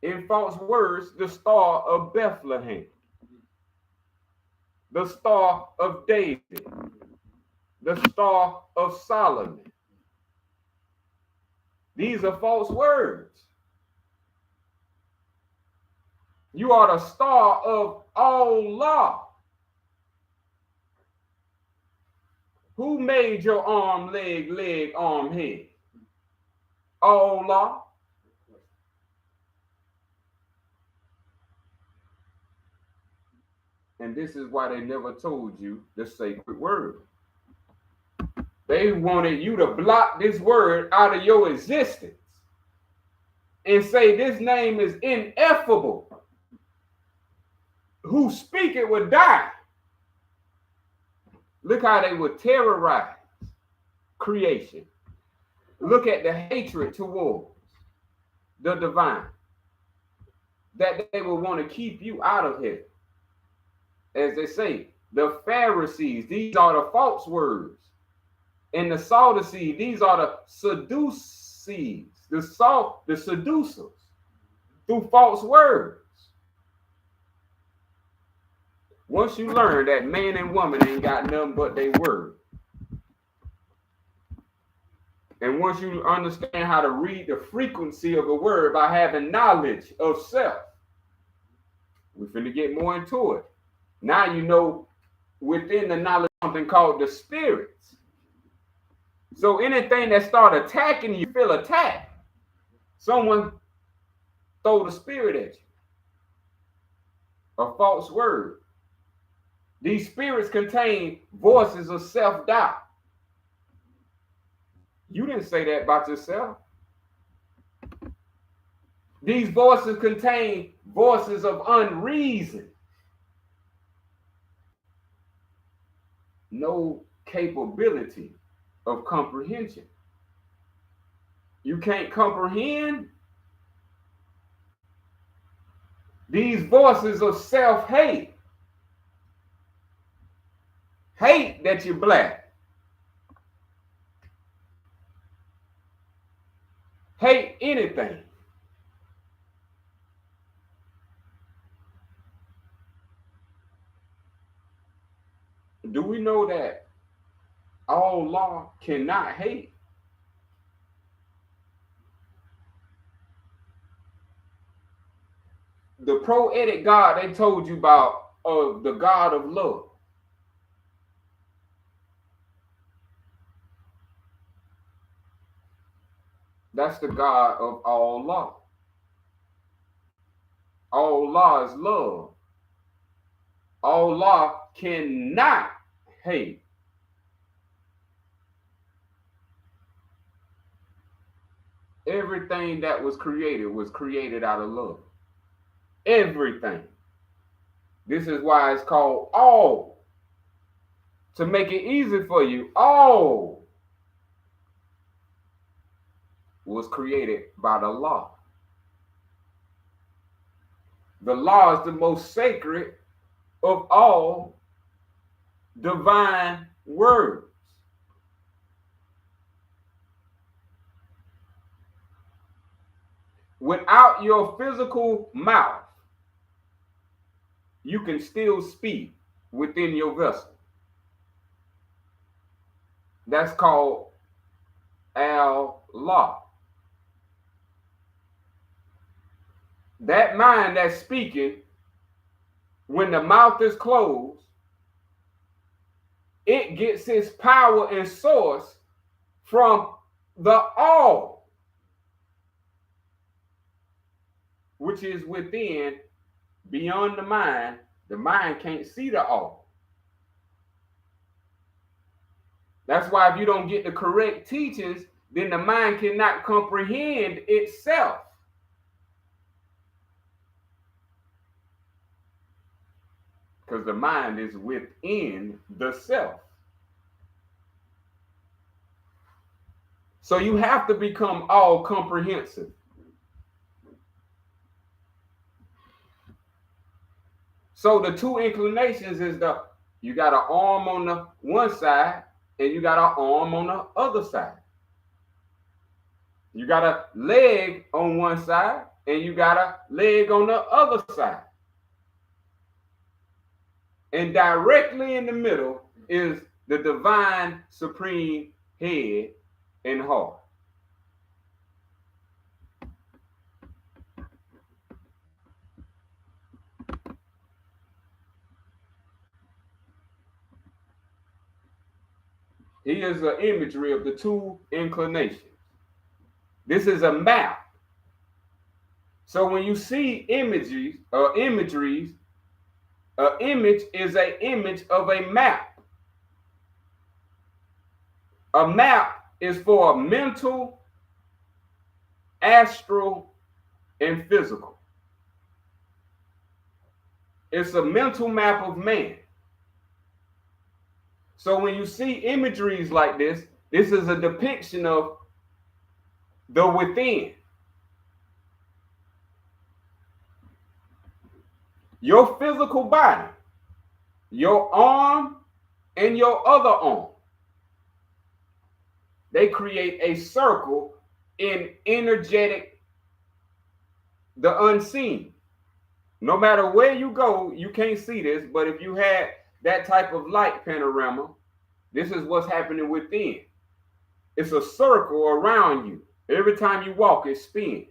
in false words, the Star of Bethlehem. The Star of David. The Star of Solomon. These are false words. You are the star of Allah. Who made your arm, leg, arm, head? Allah. And this is why they never told you the sacred word. They wanted you to block this word out of your existence and say this name is ineffable. Who speak it would die. Look how they would terrorize creation. Look at the hatred towards the divine, that they will want to keep you out of here. As they say, the Pharisees. These are the false words. And the Sadducees, these are the Sadducees, the seducers through false words. Once you learn that man and woman ain't got nothing but their word, and once you understand how to read the frequency of a word by having knowledge of self, we're finna get more into it. Now you know within the knowledge something called the spirits. So anything that start attacking you, feel attacked. Someone throw the spirit at you. A false word. These spirits contain voices of self-doubt. You didn't say that about yourself. These voices contain voices of unreason. No capability of comprehension. You can't comprehend. These voices of self-hate. Hate that you're black. Hate anything. Do we know that all law cannot hate? The poetic God they told you about, the God of love. That's the God of all law. All law is love. All law cannot hate. Everything that was created out of love. Everything. This is why it's called all. To make it easy for you, all was created by the law. The law is the most sacred of all divine words. Without your physical mouth, you can still speak within your vessel. That's called al-law. That mind that's speaking, when the mouth is closed, it gets its power and source from the all, which is within, beyond the mind. The mind can't see the all. That's why if you don't get the correct teachings, then the mind cannot comprehend itself. Because the mind is within the self. So you have to become all comprehensive. So the two inclinations is you got an arm on the one side and you got an arm on the other side. You got a leg on one side and you got a leg on the other side. And directly in the middle is the divine supreme head and heart. Here's an imagery of the two inclinations. This is a map. So when you see imageries, an image is an image of a map. A map is for mental, astral, and physical. It's a mental map of man. So when you see imageries like this is a depiction of the within. Your physical body your arm and your other arm. They create a circle in energetic, the unseen. No matter where you go, you can't see this, but if you had that type of light panorama, this is what's happening within. It's a circle around you. Every time you walk, it spins.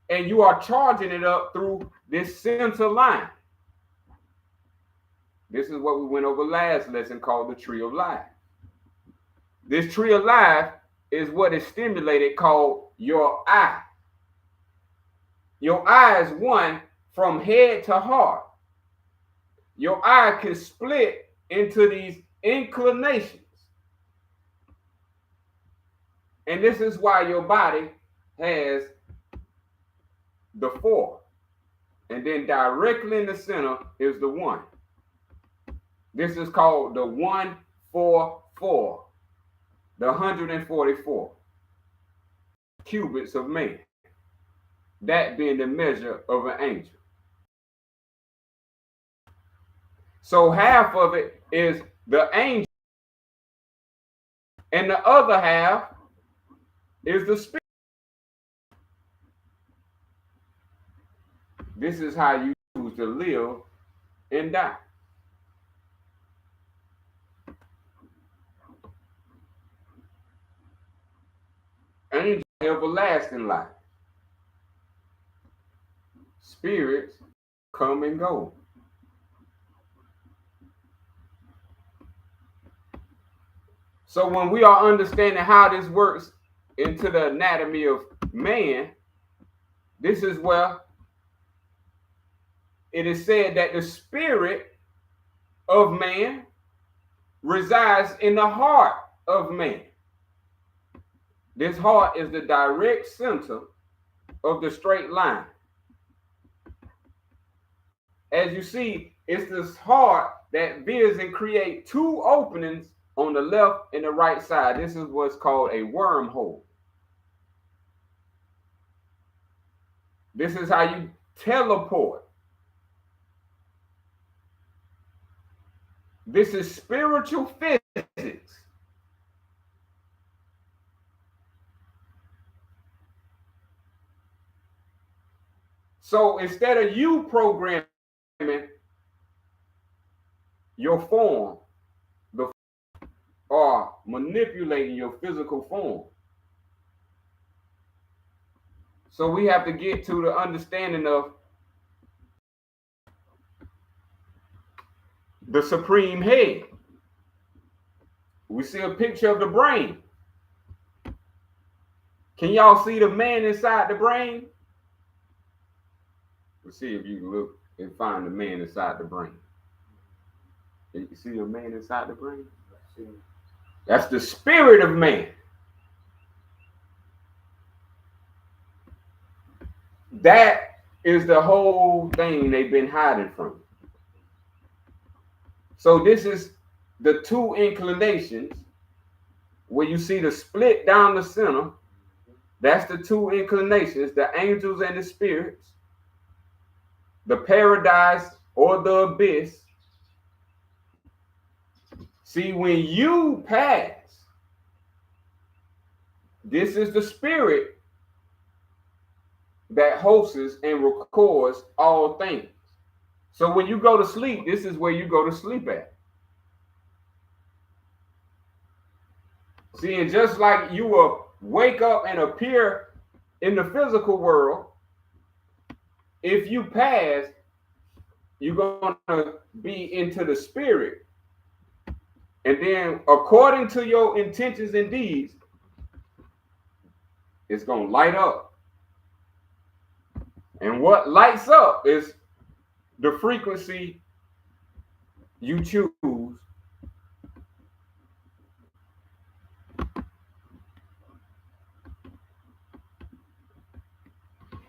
And you are charging it up through this center line. This is what we went over last lesson called the tree of life. This tree of life is what is stimulated called your eye. Your eye is one from head to heart. Your eye can split into these inclinations. And this is why your body has the 4. And then directly in the center is the 1. This is called the 144, the 144 cubits of man. That being the measure of an angel. So half of it is the angel, and the other half is the spirit. This is how you choose to live and die. Angels, everlasting life. Spirits come and go. So when we are understanding how this works into the anatomy of man, this is where it is said that the spirit of man resides in the heart of man. This heart is the direct center of the straight line. As you see, it's this heart that veers and creates 2 openings on the left and the right side. This is what's called a wormhole. This is how you teleport. This is spiritual physics. So instead of you programming your form, or manipulating your physical form. So we have to get to the understanding of the supreme head. We see a picture of the brain. Can y'all see the man inside the brain? Let's see if you can look and find the man inside the brain. Can you see a man inside the brain? That's the spirit of man. That is the whole thing they've been hiding from. So this is the 2 inclinations where you see the split down the center. That's the 2 inclinations, the angels and the spirits, the paradise or the abyss. See, when you pass, this is the spirit that hosts and records all things. So when you go to sleep, this is where you go to sleep at. See, and just like you will wake up and appear in the physical world, if you pass, you're going to be into the spirit. And then according to your intentions and deeds, it's going to light up. And what lights up is the frequency you choose.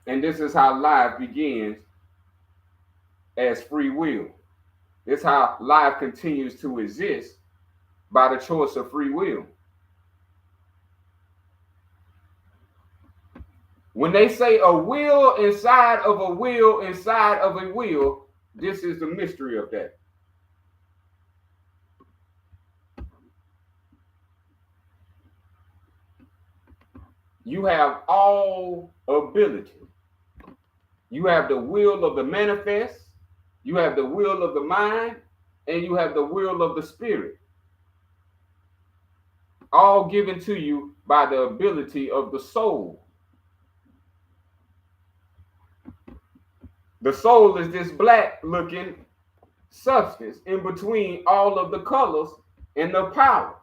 And this is how life begins as free will. This is how life continues to exist by the choice of free will. When they say a will inside of a will inside of a will, this is the mystery of that. you have all ability. You have the will of the manifest, you have the will of the mind, and you have the will of the spirit. All given to you by the ability of the soul. The soul is this black looking substance in between all of the colors and the powers.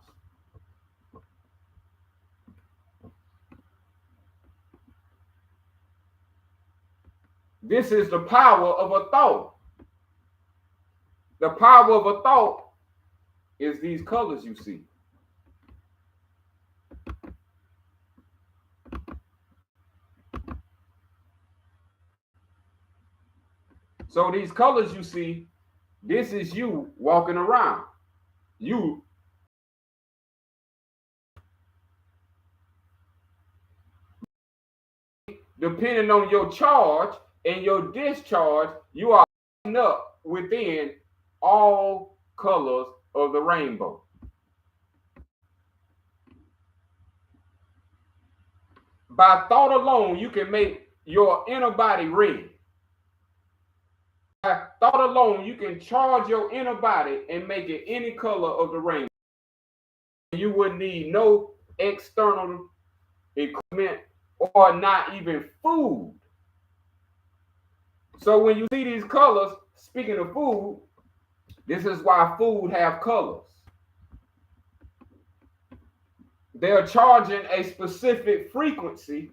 This is the power of a thought. The power of a thought is these colors you see. So these colors you see, this is you walking around. You depending on your charge and your discharge, you are up within all colors of the rainbow. By thought alone, you can make your inner body red. By thought alone, you can charge your inner body and make it any color of the rainbow. You wouldn't need no external equipment or not even food. So when you see these colors, speaking of food, this is why food have colors. They're charging a specific frequency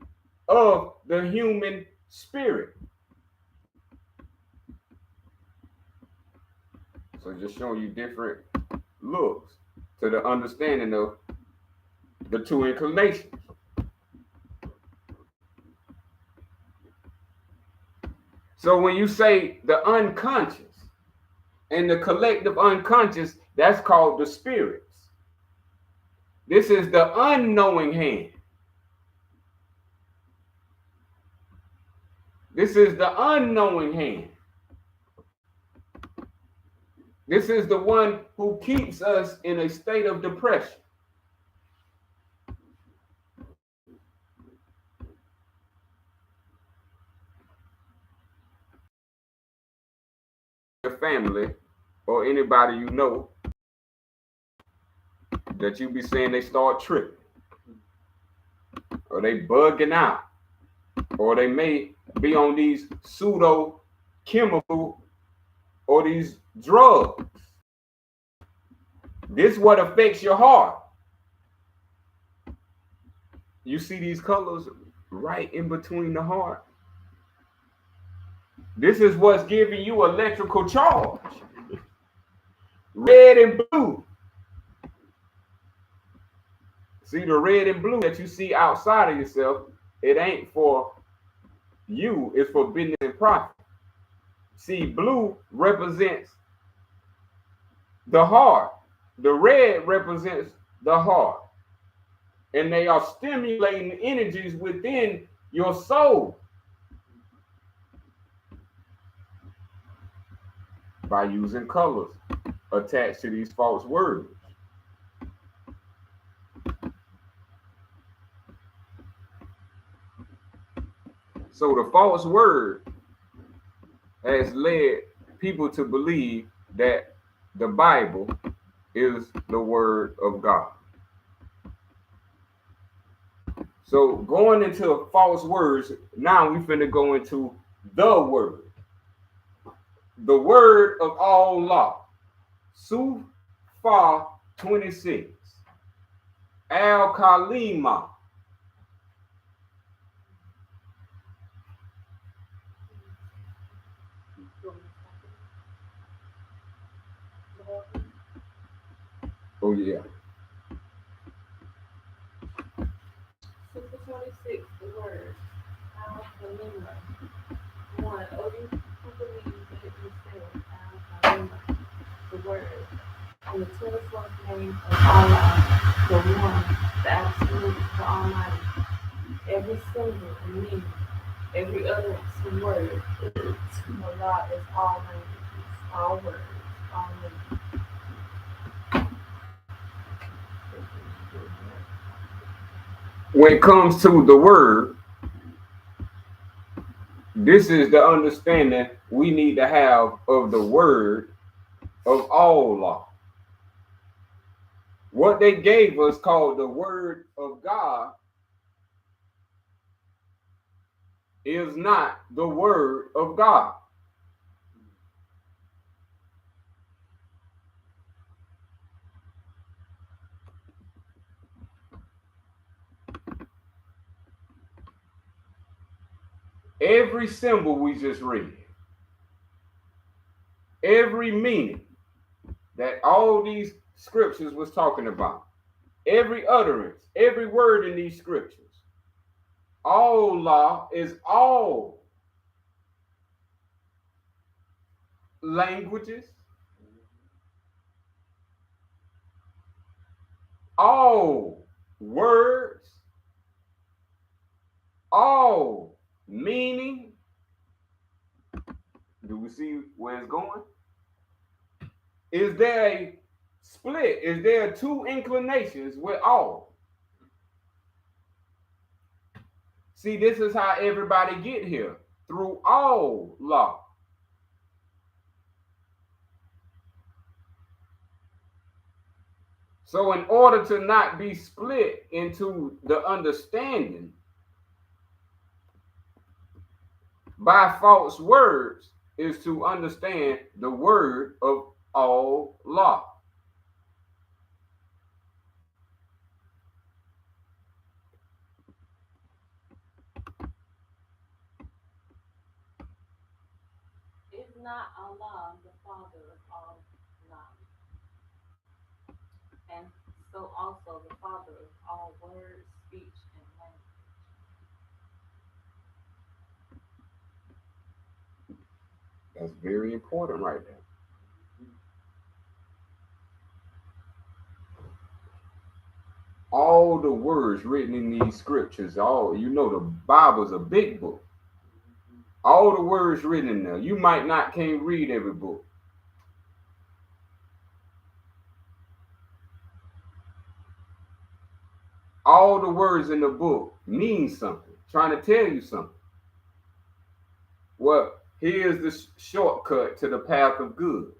of the human spirit. So just showing you different looks to the understanding of the two inclinations. So when you say the unconscious and the collective unconscious, that's called the spirits. This is the unknowing hand. This is the unknowing hand. This is the one who keeps us in a state of depression. Your family or anybody you know that you be saying they start tripping or they bugging out or they may be on these pseudo chemical or these drugs. This is what affects your heart. You see these colors right in between the heart. This is what's giving you electrical charge. Red and blue. See the red and blue that you see outside of yourself, it ain't for you, it's for business and profit. See, blue represents the heart. The red represents the heart. And they are stimulating energies within your soul by using colors attached to these false words. So the false word has led people to believe that the Bible is the word of God. So going into false words, now we finna go into the word. The word of all law. Sufar 26. Al-Kalima. Oh yeah. Super 26, the word. Al-Kalima. 1. Oh, you who believe that it said Al-Kalima, the word. On the 24th name of Allah, the one, the absolute, the almighty. Every symbol and meaning, every utterance and word. Allah is all languages, all words, all meanings. when it comes to the word, this is the understanding we need to have of the word of all law. What they gave us called the word of God is not the word of God. Every symbol we just read, every meaning that all these scriptures was talking about, every utterance, every word in these scriptures, all law is all languages, all words, all meaning. Do we see where it's going? Is there a split? Is there two inclinations with all? See, this is how everybody get here, through all law. So in order to not be split into the understanding by false words is to understand the word of all law. Is not Allah the Father of all knowledge, and so also the Father of all words, speech, and language? That's very important right there. All the words written in these scriptures, the Bible's a big book. All the words written in there, you might not can't read every book. All the words in the book mean something, trying to tell you something. Well, here's the shortcut to the path of good.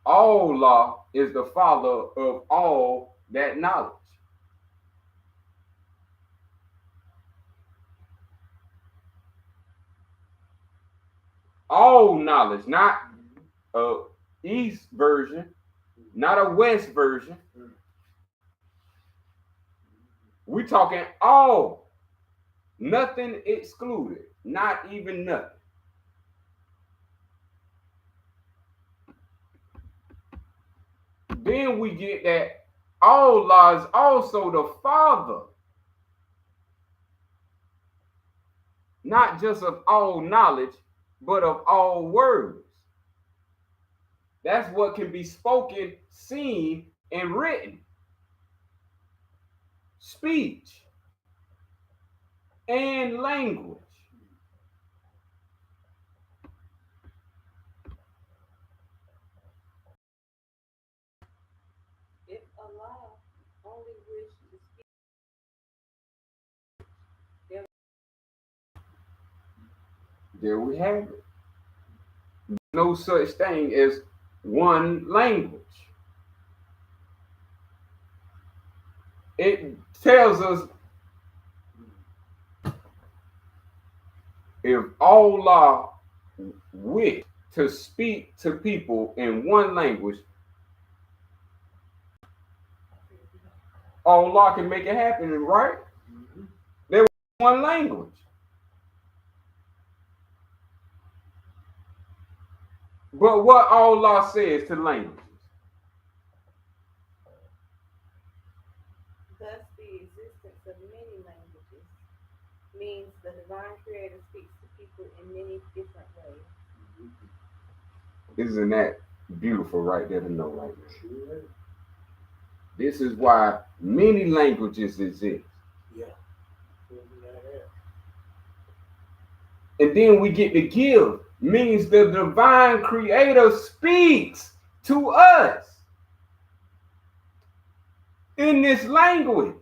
All law is the father of all that knowledge. All knowledge, not a East version, not a West version. We're talking all, nothing excluded, not even nothing. Then we get that all law is also the father, not just of all knowledge, but of all words. That's what can be spoken, seen, and written. Speech and language. If Allah only wished to speak, There we have it. No such thing as one language. It tells us if Allah wished to speak to people in one language, Allah can make it happen, right? There was one language. But what Allah says to languages? thus the existence of many languages means the divine creator speaks to people in many different ways. Isn't that beautiful right there to know right now? This is why many languages exist. Yeah. And then we get to give, means the divine creator speaks to us in this language.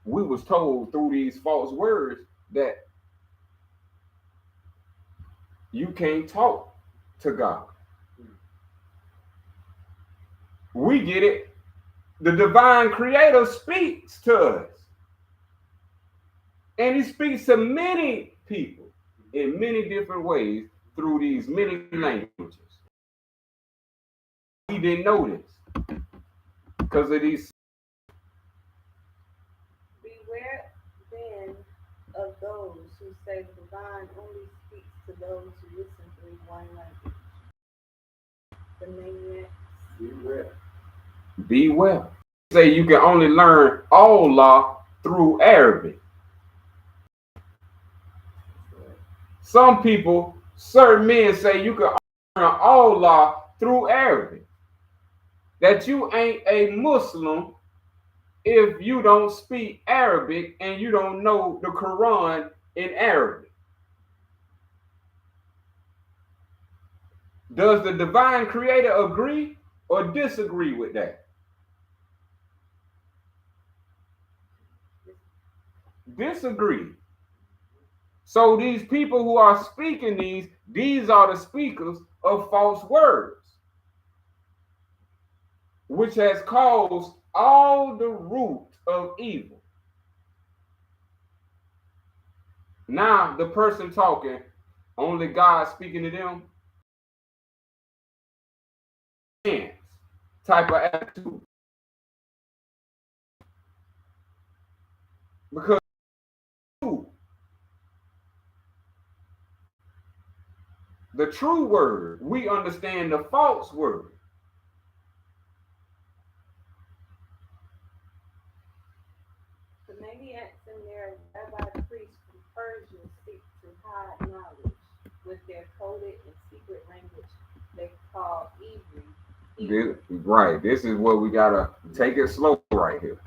we was told through these false words that you can't talk to God. We get it. The divine creator speaks to us. And he speaks to many people in many different ways through these many languages. We didn't know this because of these. Beware then of those who say the divine only speaks to those who listen through one language. The maniacs. Beware. Beware. Say you can only learn all law through Arabic. Some people, certain men say you can learn all law through Arabic. That you ain't a Muslim if you don't speak Arabic and you don't know the Quran in Arabic. Does the divine creator agree or disagree with that? Disagree. So these people who are speaking these are the speakers of false words, which has caused all the root of evil. Now the person talking, only God speaking to them, type of attitude. Because the true word, we understand the false word. The maniacs and their rabbi priests from Persia seek to hide knowledge with their coded and secret language they call Hebrew. Right. This is what we gotta take it slow right here.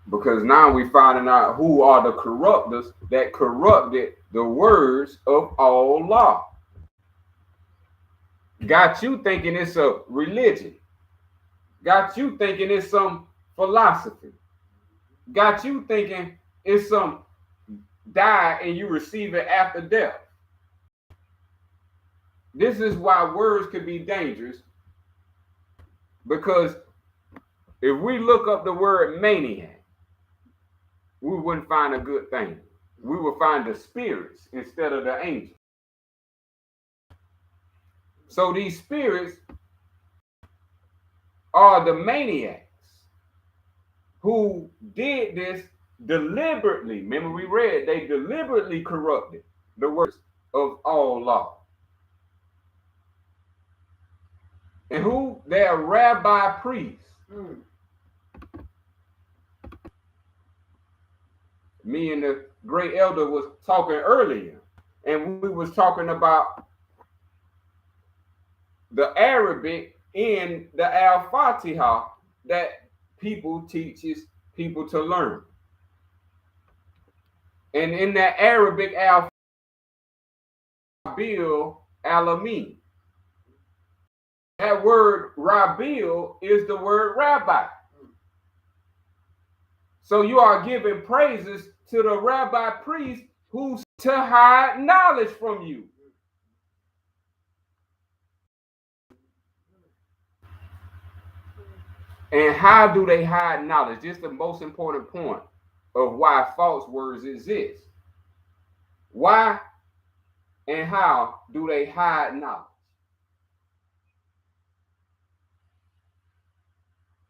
Because now we finding out who are the corruptors that corrupted the words of all law. Got you thinking it's a religion. Got you thinking it's some philosophy. Got you thinking it's some die and you receive it after death. This is why words could be dangerous. Because if we look up the word maniac, we wouldn't find a good thing. We would find the spirits instead of the angels. So these spirits are the maniacs who did this deliberately. Remember we read they deliberately corrupted the words of all law. And who? They are rabbi priests. Me and the great elder was talking earlier, and we was talking about the Arabic in the Al-Fatiha that people teaches people to learn. And in that Arabic Al-Fatiha, Rabil Alamin. That word Rabil is the word rabbi. So you are giving praises to the rabbi priest who's to hide knowledge from you. And how do they hide knowledge? This is the most important point of why false words exist. Why and how do they hide knowledge?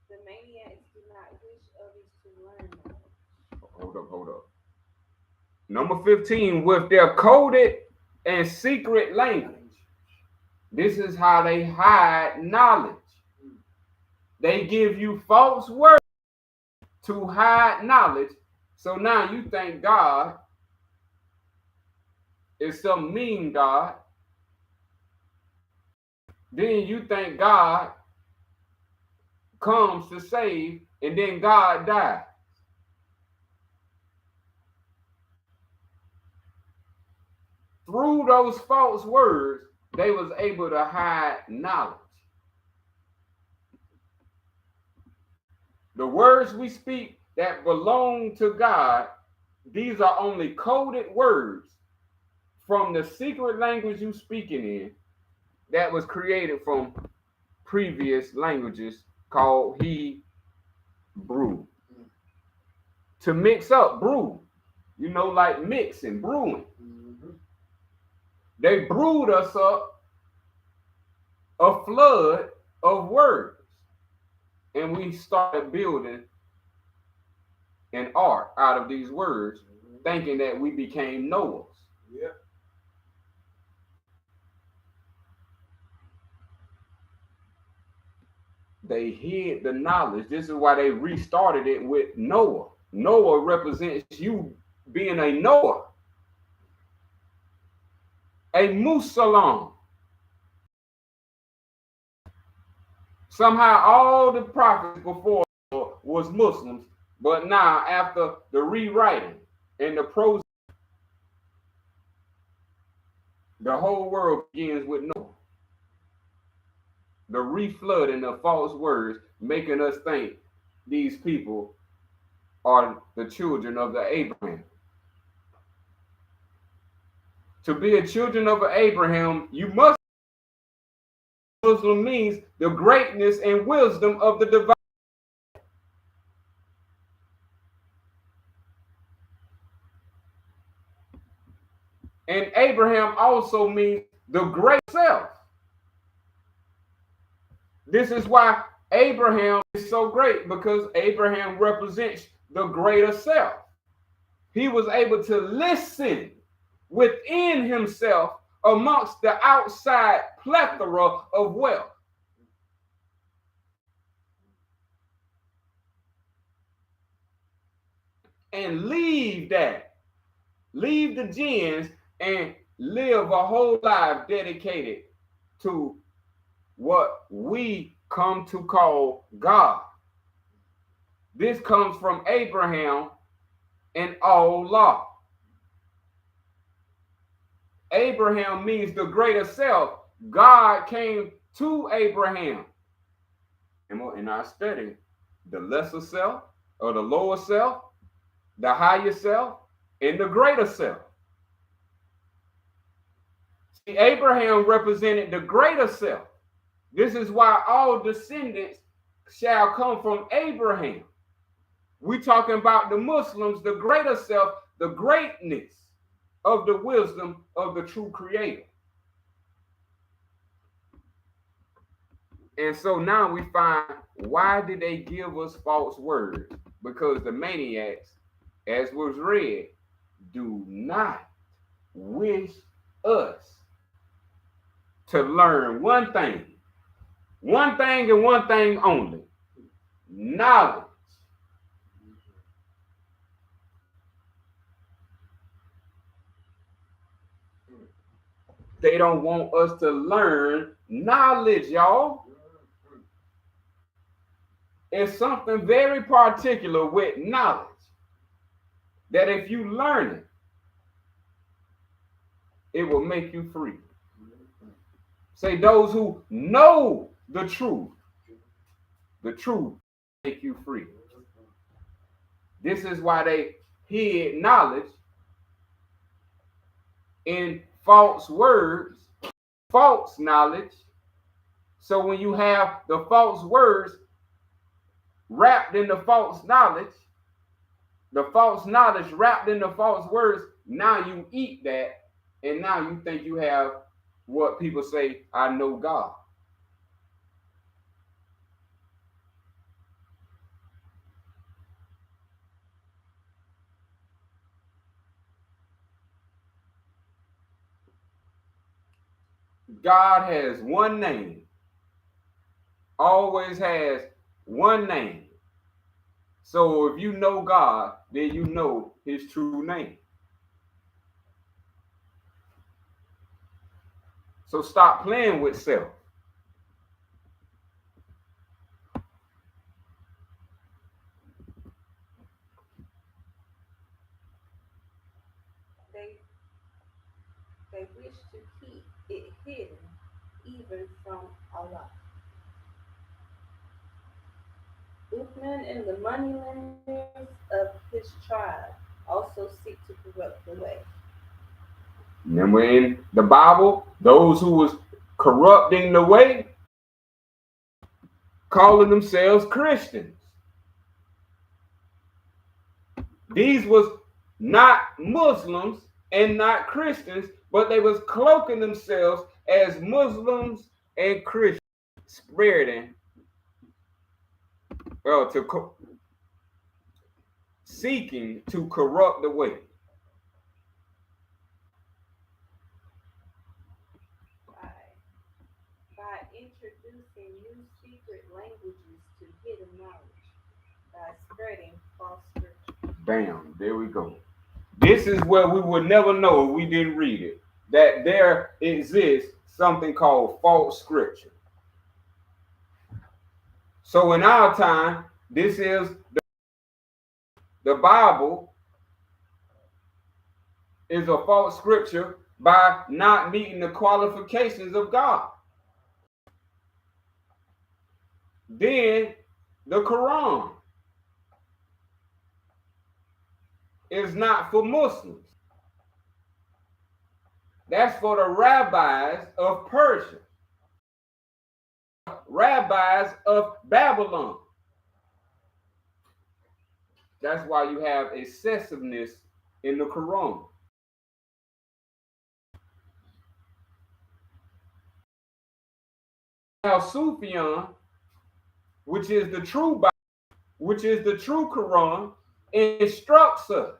The maniacs do not wish others to learn knowledge. Hold up. Number 15, with their coded and secret language. This is how they hide knowledge. They give you false words to hide knowledge. So now you think God is some mean God. Then you think God comes to save, and then God dies. Through those false words, they was able to hide knowledge. The words we speak that belong to God, these are only coded words from the secret language you speaking in that was created from previous languages called Hebrew. To mix up, brew. Like mixing, brewing. They brewed us up a flood of words. And we started building an art out of these words, thinking that we became knowers. Yep. They hid the knowledge. This is why they restarted it with Noah. Noah represents you being a knower, a Musalam. Somehow all the prophets before was Muslims, but now after the rewriting and the prose, the whole world begins with Noah. The reflooding of false words, making us think these people are the children of the Abraham. To be a children of Abraham, you must. Muslim means the greatness and wisdom of the divine. And Abraham also means the great self. This is why Abraham is so great, because Abraham represents the greater self. He was able to listen within himself amongst the outside plethora of wealth. And leave the gens and live a whole life dedicated to what we come to call God. This comes from Abraham and Allah. Abraham means the greater self. God came to Abraham. In our study, the lesser self or the lower self, the higher self, and the greater self. See, Abraham represented the greater self. This is why all descendants shall come from Abraham. We're talking about the Muslims, the greater self, the greatness of the wisdom of the true creator. And so now we find, why did they give us false words? Because the maniacs, as was read, do not wish us to learn one thing and one thing only: knowledge. They don't want us to learn knowledge, y'all. It's something very particular with knowledge that if you learn it, it will make you free. Say, those who know the truth make you free. This is why they hid knowledge in false words, false knowledge. So when you have the false words wrapped in the false knowledge wrapped in the false words, now you eat that, and now you think you have what people say, I know God. God has one name, always has one name. So if you know God, then you know his true name. So stop playing with self. They wish to keep it hidden, even from Allah. Uthman and the moneylenders of his tribe also seek to corrupt the way. Remember in the Bible, those who was corrupting the way, calling themselves Christians. These was not Muslims and not Christians, but they was cloaking themselves as Muslims and Christians, spreading seeking to corrupt the way. By introducing new secret languages to hidden knowledge, by spreading false scripture. Bam, there we go. This is where we would never know if we didn't read it, that there exists something called false scripture. So in our time, this is the Bible is a false scripture by not meeting the qualifications of God. Then the Quran is not for Muslims. That's for the rabbis of Persia, rabbis of Babylon. That's why you have excessiveness in the Quran. Now Sufyan, which is the true Bible, which is the true Quran, instructs us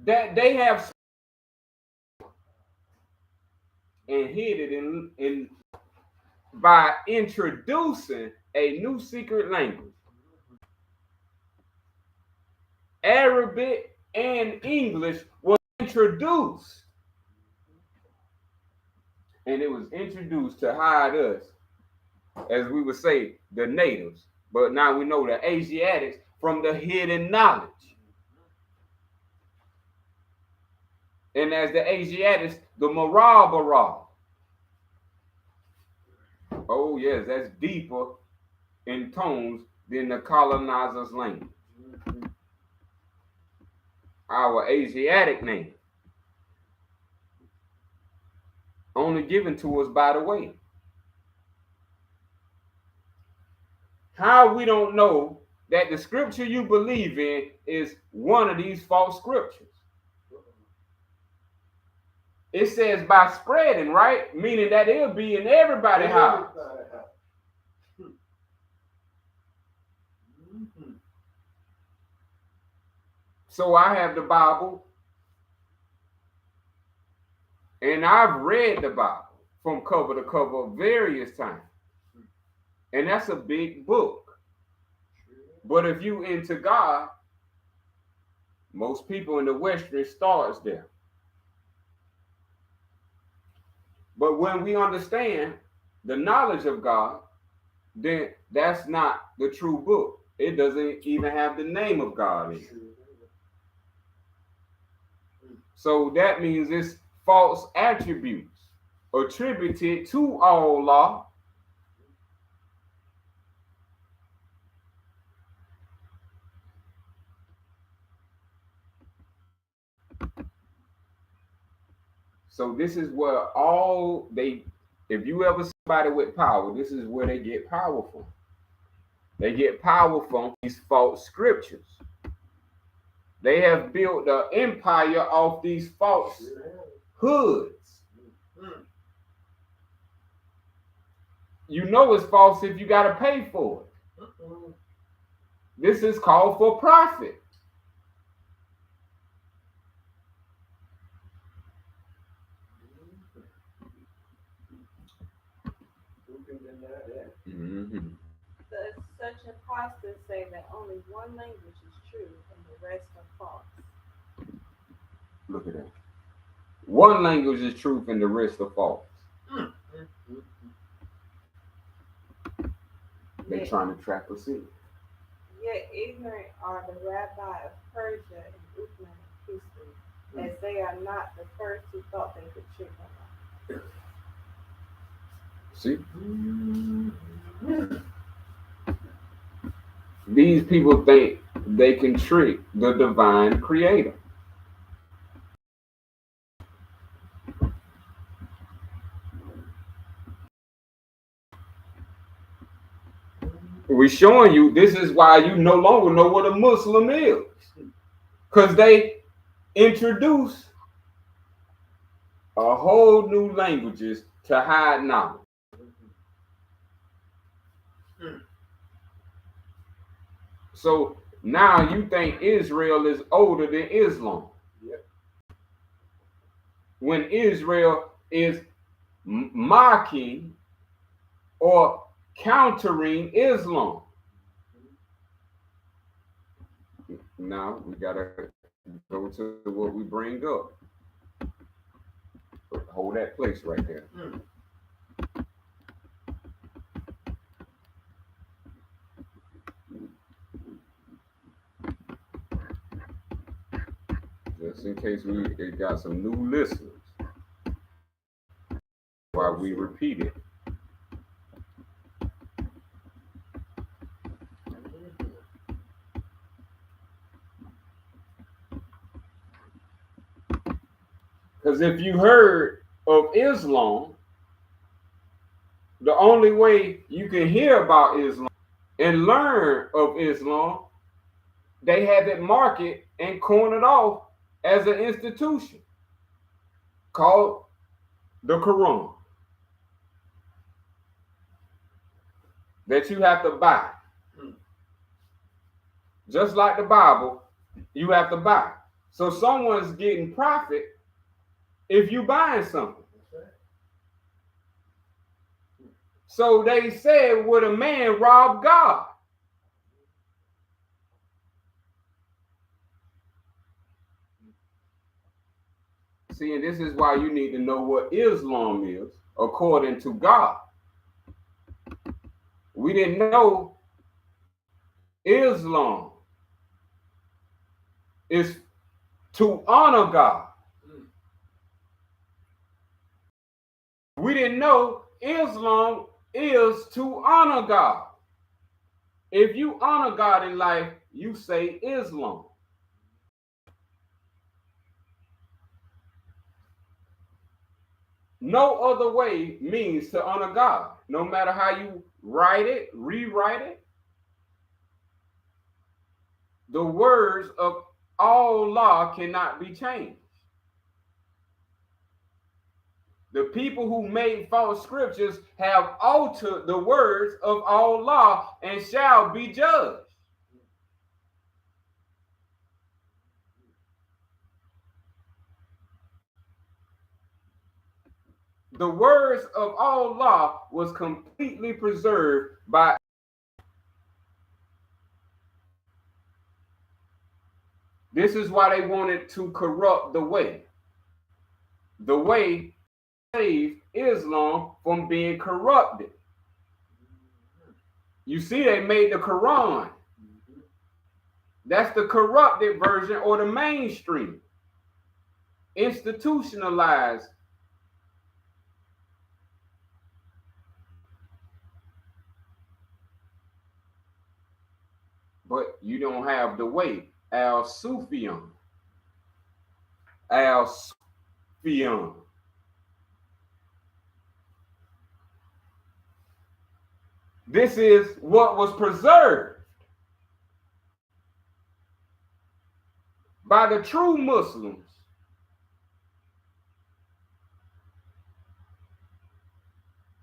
that they have and hid it in by introducing a new secret language. Arabic and English was introduced. And it was introduced to hide us, as we would say, the natives. But now we know the Asiatics from the hidden knowledge. And as the Asiatics, the Marabara. Oh, yes, that's deeper in tones than the colonizer's language. Our Asiatic name. Only given to us by the way. How we don't know that the scripture you believe in is one of these false scriptures? It says by spreading, right? Meaning that it'll be in everybody's house. So I have the Bible, and I've read the Bible from cover to cover various times. And that's a big book. But if you into God, most people in the Western starts there. But when we understand the knowledge of God, then that's not the true book. It doesn't even have the name of God in it. So that means it's false attributes attributed to Allah. So this is where if you ever somebody with power, this is where they get powerful. They get power from these false scriptures. They have built an empire off these false hoods. You know it's false if you got to pay for it. This is called for profit. Mm-hmm. Such imposters say that only one language is true and the rest are false. Look at that. One language is truth and the rest are false. They're trying to trap us in. Yet ignorant are the rabbi of Persia and Uthman of history, as they are not the first who thought they could trick Allah. See, these people think they can trick the divine creator. We're showing you this is why you no longer know what a Muslim is. Because they introduce a whole new languages to hide knowledge. So now you think Israel is older than Islam. When Israel is mocking or countering Islam. Now we gotta go to what we bring up. Hold that place right there. Just in case we got some new listeners while we repeat it. Because if you heard of Islam, the only way you can hear about Islam and learn of Islam, they have it marketed and cornered off as an institution called the Quran that you have to buy. Just like the Bible, you have to buy. So someone's getting profit if you buying something. So they said, would a man rob God? See, and this is why you need to know what Islam is according to God. We didn't know Islam is to honor God. We didn't know Islam is to honor God. If you honor God in life, you say Islam. No other way means to honor God. No matter how you write it, rewrite it, the words of Allah cannot be changed. The people who made false scriptures have altered the words of Allah and shall be judged. The words of Allah was completely preserved by this is why they wanted to corrupt the way. The way saved Islam from being corrupted. You see, they made the Quran. That's the corrupted version or the mainstream. Institutionalized. But you don't have the way. Al-Sufyan. Al-Sufyan. This is what was preserved by the true Muslims.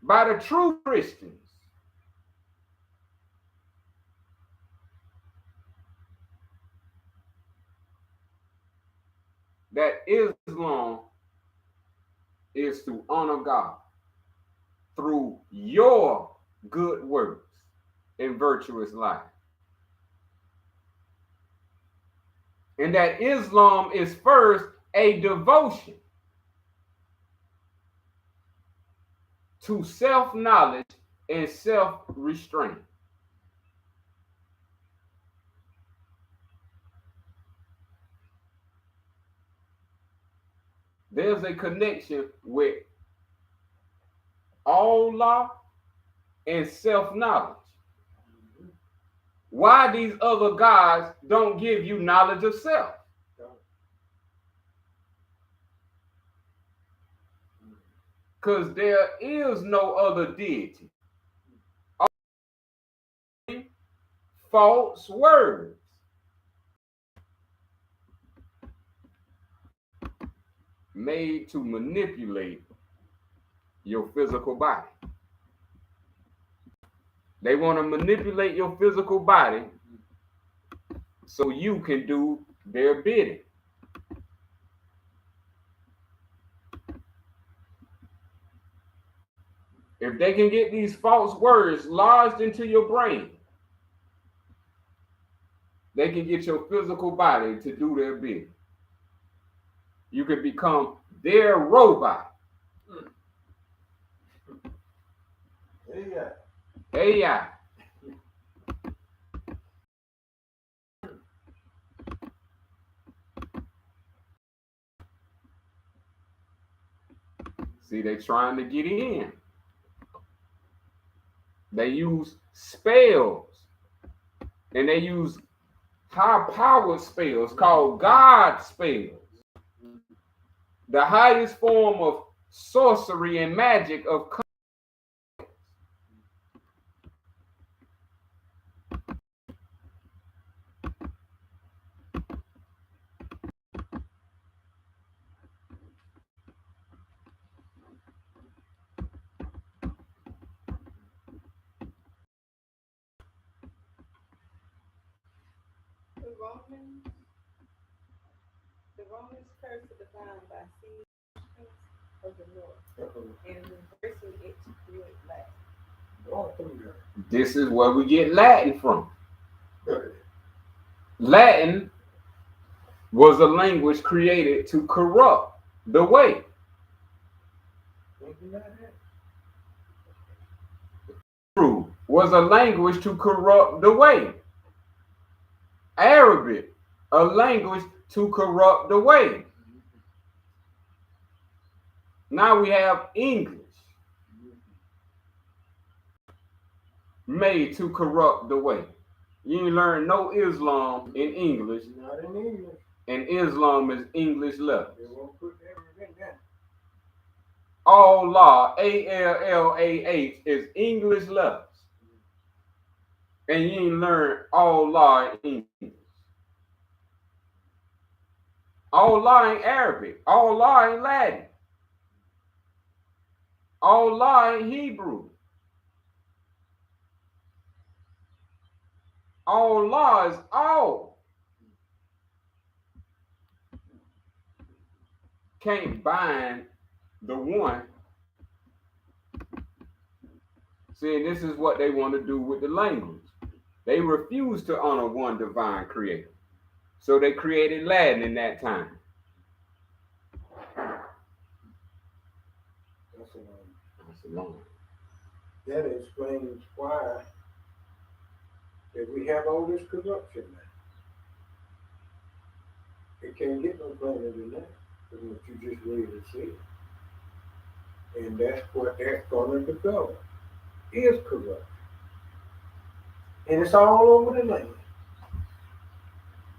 By the true Christians. That Islam is to honor God through your good works and virtuous life. And that Islam is first a devotion to self-knowledge and self-restraint. There's a connection with all law, and self-knowledge. Why these other gods don't give you knowledge of self? Because there is no other deity. Only false words. Made to manipulate your physical body. They want to manipulate your physical body so you can do their bidding. If they can get these false words lodged into your brain, they can get your physical body to do their bidding. You can become their robot. AI. See, they're trying to get in. They use spells, and they use high-powered spells called God spells. The highest form of sorcery and magic of The Romans cursed the divine by seizing of the North and reversing it to create Latin. This is where we get Latin from. Latin was a language created to corrupt the way. Hebrew was a language to corrupt the way. Arabic, a language to corrupt the way. Now we have English, made to corrupt the way. You ain't learn no Islam in English. Not in English. And Islam is English letters. They won't put that in there. Allah, ALLAH, is English letters. And you ain't learn Allah in English. Allah ain't Arabic. Allah ain't Latin. Allah ain't Hebrew. Allah is all. Can't bind the one. See, this is what they want to do with the language. They refuse to honor one divine creator. So they created Latin in that time. That's a long. That explains why that we have all this corruption now. It can't get no plainer than that, from what you just read and said. And that's what that's going to go. Is corrupt. And it's all over the land.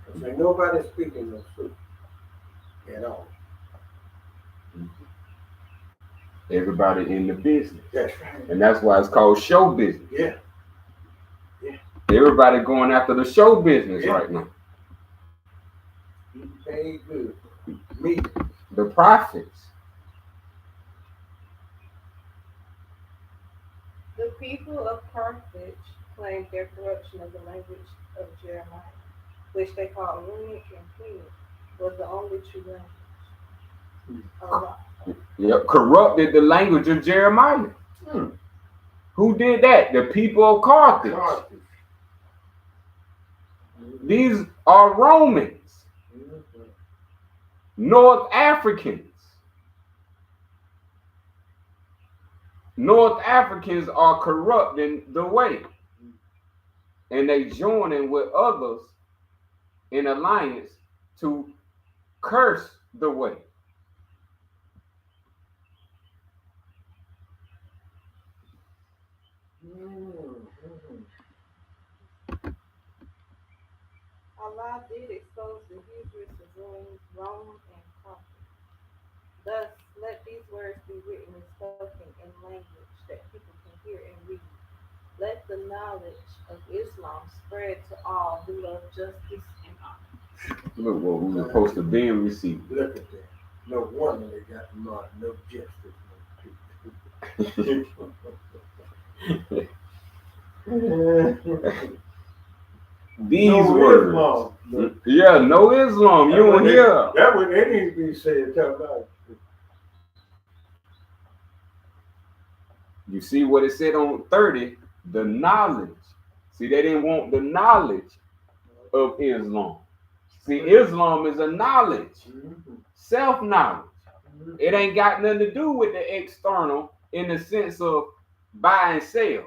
Because ain't nobody speaking no truth at all. Everybody in the business. That's right. And that's why it's called show business. Yeah. Everybody going after the show business right now. You paid good. Me. The prophets. The people of Carthage claimed their corruption of the language of Jeremiah, which they called Runic and Punic, was the only true language. Yep, corrupted the language of Jeremiah. Who did that? The people of Carthage. These are Romans, North Africans. North Africans are corrupting the way. And they joining with others in alliance to curse the way. Allah did expose the Hebrews to Rome and conquer. Thus, let these words be written and spoken in language that people can hear and read. Let the knowledge of Islam spread to all who love justice and honor. Look what we were supposed to be and receive. Look at that. No wonder they got the mark. No justice. These No words. Islam. Yeah, no Islam. You don't hear. That would they need to be said. Tell about it. You see what it said on 30? The knowledge. See, they didn't want the knowledge of Islam. See, Islam is a knowledge, self-knowledge. It ain't got nothing to do with the external in the sense of buy and sell.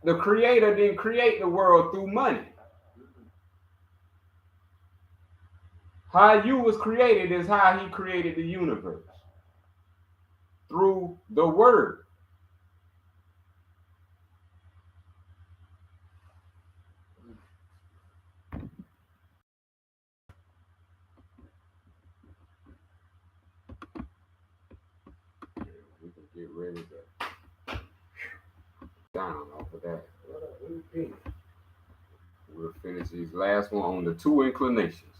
The creator didn't create the world through money. How you was created is how he created the universe. Through the word. We can get ready to down off of that. We'll finish these last one on the 2 inclinations.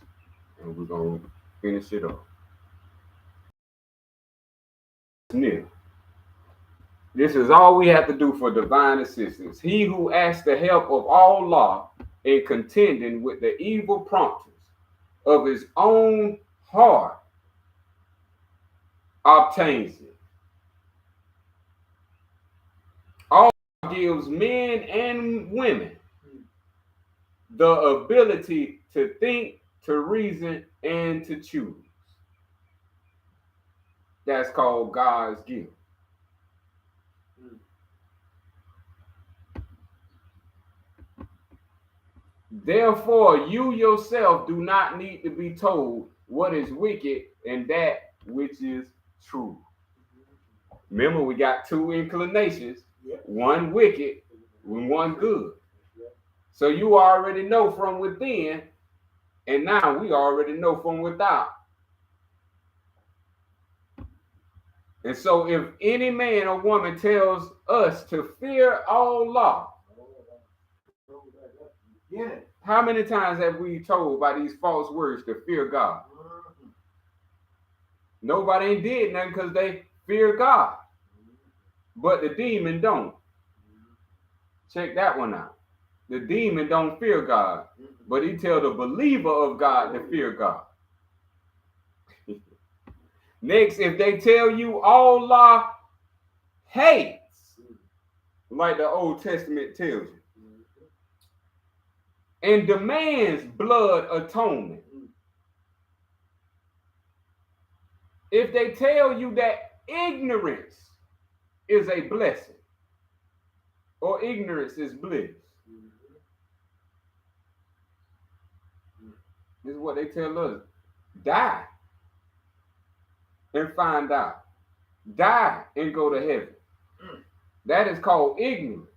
And we're going to finish it off. This is all we have to do for divine assistance. He who asks the help of Allah in contending with the evil promptings of his own heart obtains it. Allah gives men and women the ability to think, to reason, and to choose. That's called God's gift. Therefore, you yourself do not need to be told what is wicked and that which is true. Remember, we got 2 inclinations, one wicked and one good. So you already know from within, and now we already know from without. And so if any man or woman tells us to fear Allah, how many times have we told by these false words to fear God? Nobody ain't did nothing because they fear God. But the demon don't. Check that one out. The demon don't fear God, but he tell the believer of God to fear God. Next, if they tell you Allah hates, like the Old Testament tells you, and demands blood atonement. If they tell you that ignorance is a blessing, or ignorance is bliss, this is what they tell us. Die and find out. Die and go to heaven. That is called ignorance.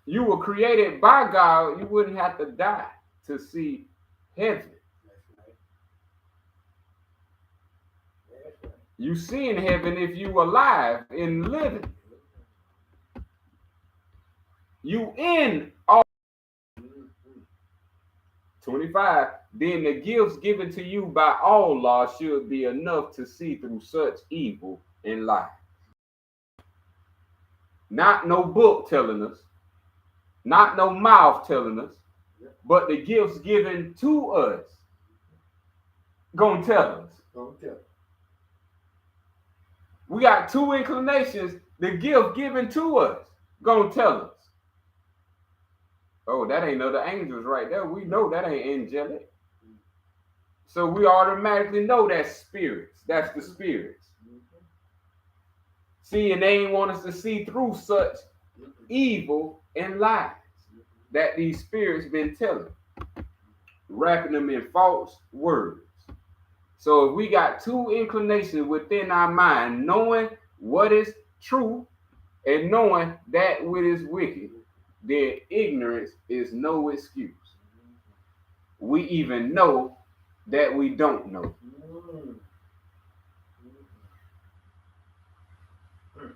You were created by God. You wouldn't have to die to see heaven. You see in heaven if you alive and living. You in all. 25. Then the gifts given to you by Allah should be enough to see through such evil in life. Not no book telling us, not no mouth telling us, but the gifts given to us gonna tell us. We got 2 inclinations. The gift given to us gonna tell us. Oh, that ain't no the angels right there. We know that ain't angelic. So we automatically know that's spirits. That's the spirits. See, and they ain't want us to see through such evil and lies that these spirits been telling, wrapping them in false words. So if we got two inclinations within our mind, knowing what is true and knowing that what is wicked, then ignorance is no excuse. We even know that we don't know.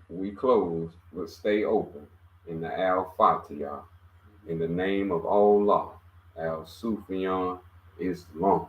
We close, but stay open in the Al-Fatiha. In the name of Allah, Al-Sufyan Islam.